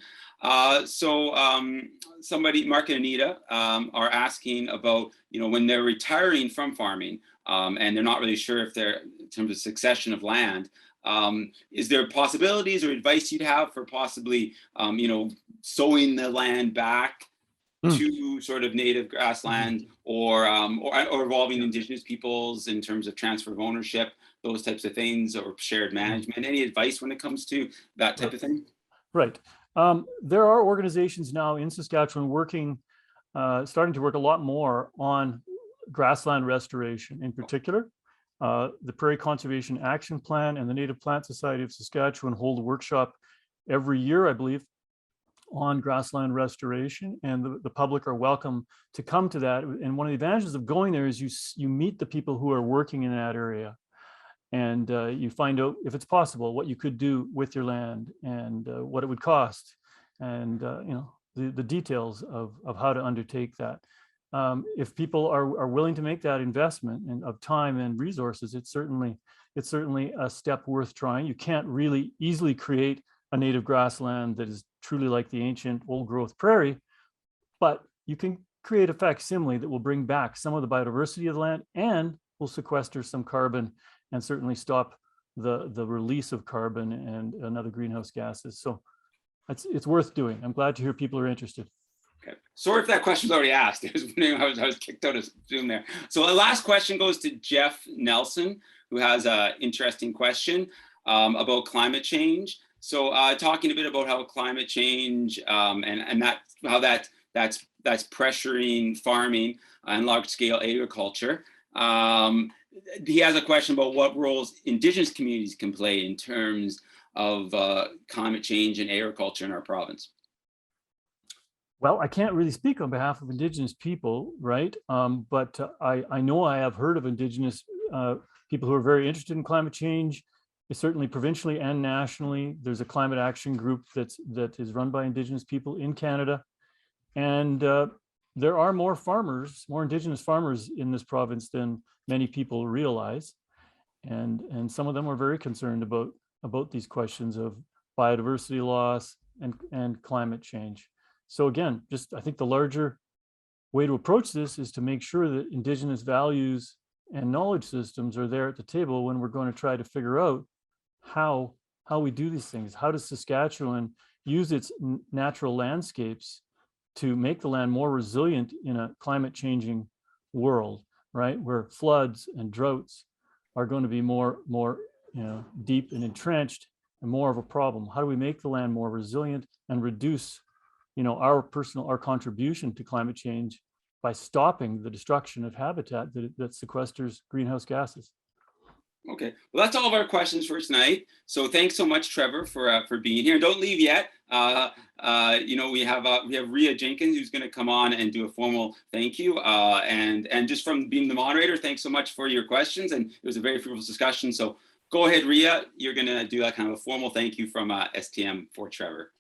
Somebody, Mark and Anita, are asking about, when they're retiring from farming, and they're not really sure if they're, in terms of succession of land, is there possibilities or advice you'd have for possibly, sowing the land back to sort of native grassland, or involving Indigenous peoples in terms of transfer of ownership, those types of things, or shared management? Any advice when it comes to that type of thing? Right. There are organizations now in Saskatchewan starting to work a lot more on grassland restoration. In particular, the Prairie Conservation Action Plan and the Native Plant Society of Saskatchewan hold a workshop every year, I believe, on grassland restoration, and the public are welcome to come to that. And one of the advantages of going there is you meet the people who are working in that area, and you find out, if it's possible, what you could do with your land and what it would cost, and the details of how to undertake that. If people are willing to make that investment of time and resources, it's certainly a step worth trying. You can't really easily create a native grassland that is truly like the ancient old growth prairie, but you can create a facsimile that will bring back some of the biodiversity of the land and will sequester some carbon and certainly stop the release of carbon and other greenhouse gases. So it's worth doing. I'm glad to hear people are interested. Okay. Sorry if that question was already asked. I was kicked out of Zoom there. So the last question goes to Jeff Nelson, who has an interesting question about climate change. So talking a bit about how climate change and how that's pressuring farming and large scale agriculture. He has a question about what roles Indigenous communities can play in terms of climate change and agriculture in our province. Well, I can't really speak on behalf of Indigenous people, right? But I know I have heard of Indigenous people who are very interested in climate change. Certainly provincially and nationally, there's a climate action group that is run by Indigenous people in Canada. And there are more Indigenous farmers in this province than many people realize. And some of them are very concerned about these questions of biodiversity loss and climate change. So again, I think the larger way to approach this is to make sure that Indigenous values and knowledge systems are there at the table when we're going to try to figure out how we do these things. How does Saskatchewan use its natural landscapes to make the land more resilient in a climate changing world, right? Where floods and droughts are going to be more deep and entrenched and more of a problem. How do we make the land more resilient and reduce our contribution to climate change by stopping the destruction of habitat that sequesters greenhouse gases? Okay, well, that's all of our questions for tonight. So thanks so much, Trevor, for being here. Don't leave yet. We have Rhea Jenkins, who's going to come on and do a formal thank you. And just from being the moderator, thanks so much for your questions. And it was a very fruitful discussion. So go ahead, Rhea. You're going to do that kind of a formal thank you from STM for Trevor.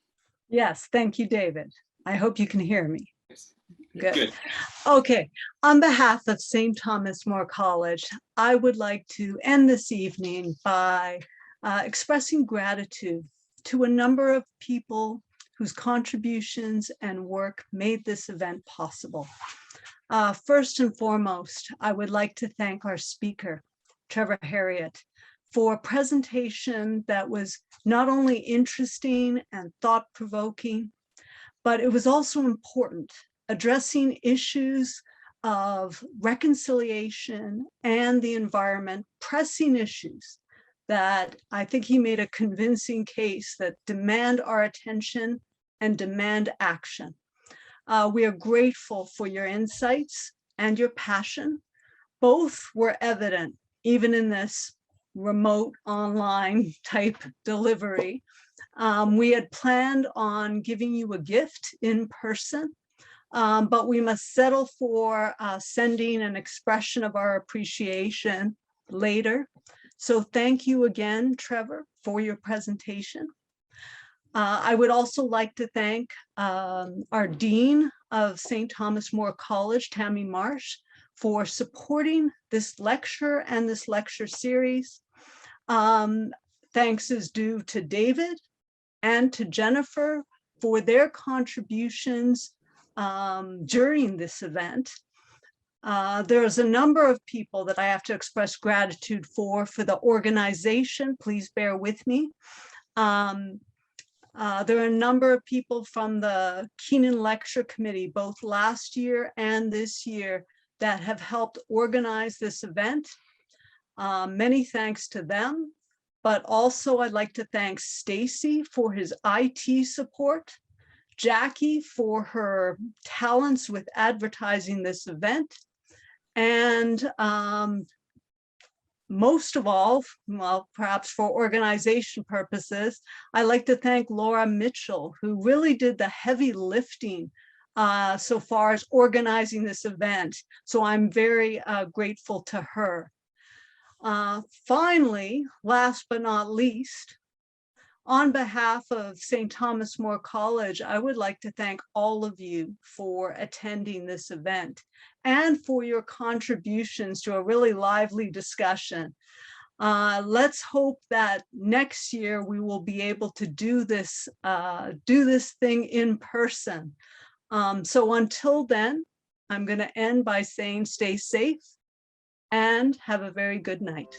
Yes, thank you, David. I hope you can hear me. Good. Good. Okay, on behalf of St. Thomas More College, I would like to end this evening by expressing gratitude to a number of people whose contributions and work made this event possible. First and foremost, I would like to thank our speaker, Trevor Herriot, for a presentation that was not only interesting and thought-provoking, but it was also important, addressing issues of reconciliation and the environment, pressing issues that I think he made a convincing case that demand our attention and demand action. We are grateful for your insights and your passion. Both were evident even in this remote online type delivery. We had planned on giving you a gift in person, but we must settle for sending an expression of our appreciation later. So thank you again, Trevor, for your presentation. I would also like to thank our Dean of St. Thomas More College, Tammy Marsh, for supporting this lecture and this lecture series. Thanks is due to David and to Jennifer for their contributions during this event. There's a number of people that I have to express gratitude for the organization. Please bear with me. There are a number of people from the Keenan Lecture Committee, both last year and this year, that have helped organize this event. Many thanks to them, but also I'd like to thank Stacy for his IT support, Jackie for her talents with advertising this event, and most of all, well, perhaps for organization purposes, I'd like to thank Laura Mitchell, who really did the heavy lifting so far as organizing this event. So I'm very grateful to her. Finally, last but not least, on behalf of St. Thomas More College, I would like to thank all of you for attending this event and for your contributions to a really lively discussion. Let's hope that next year we will be able to do this thing in person. So until then, I'm going to end by saying stay safe and have a very good night.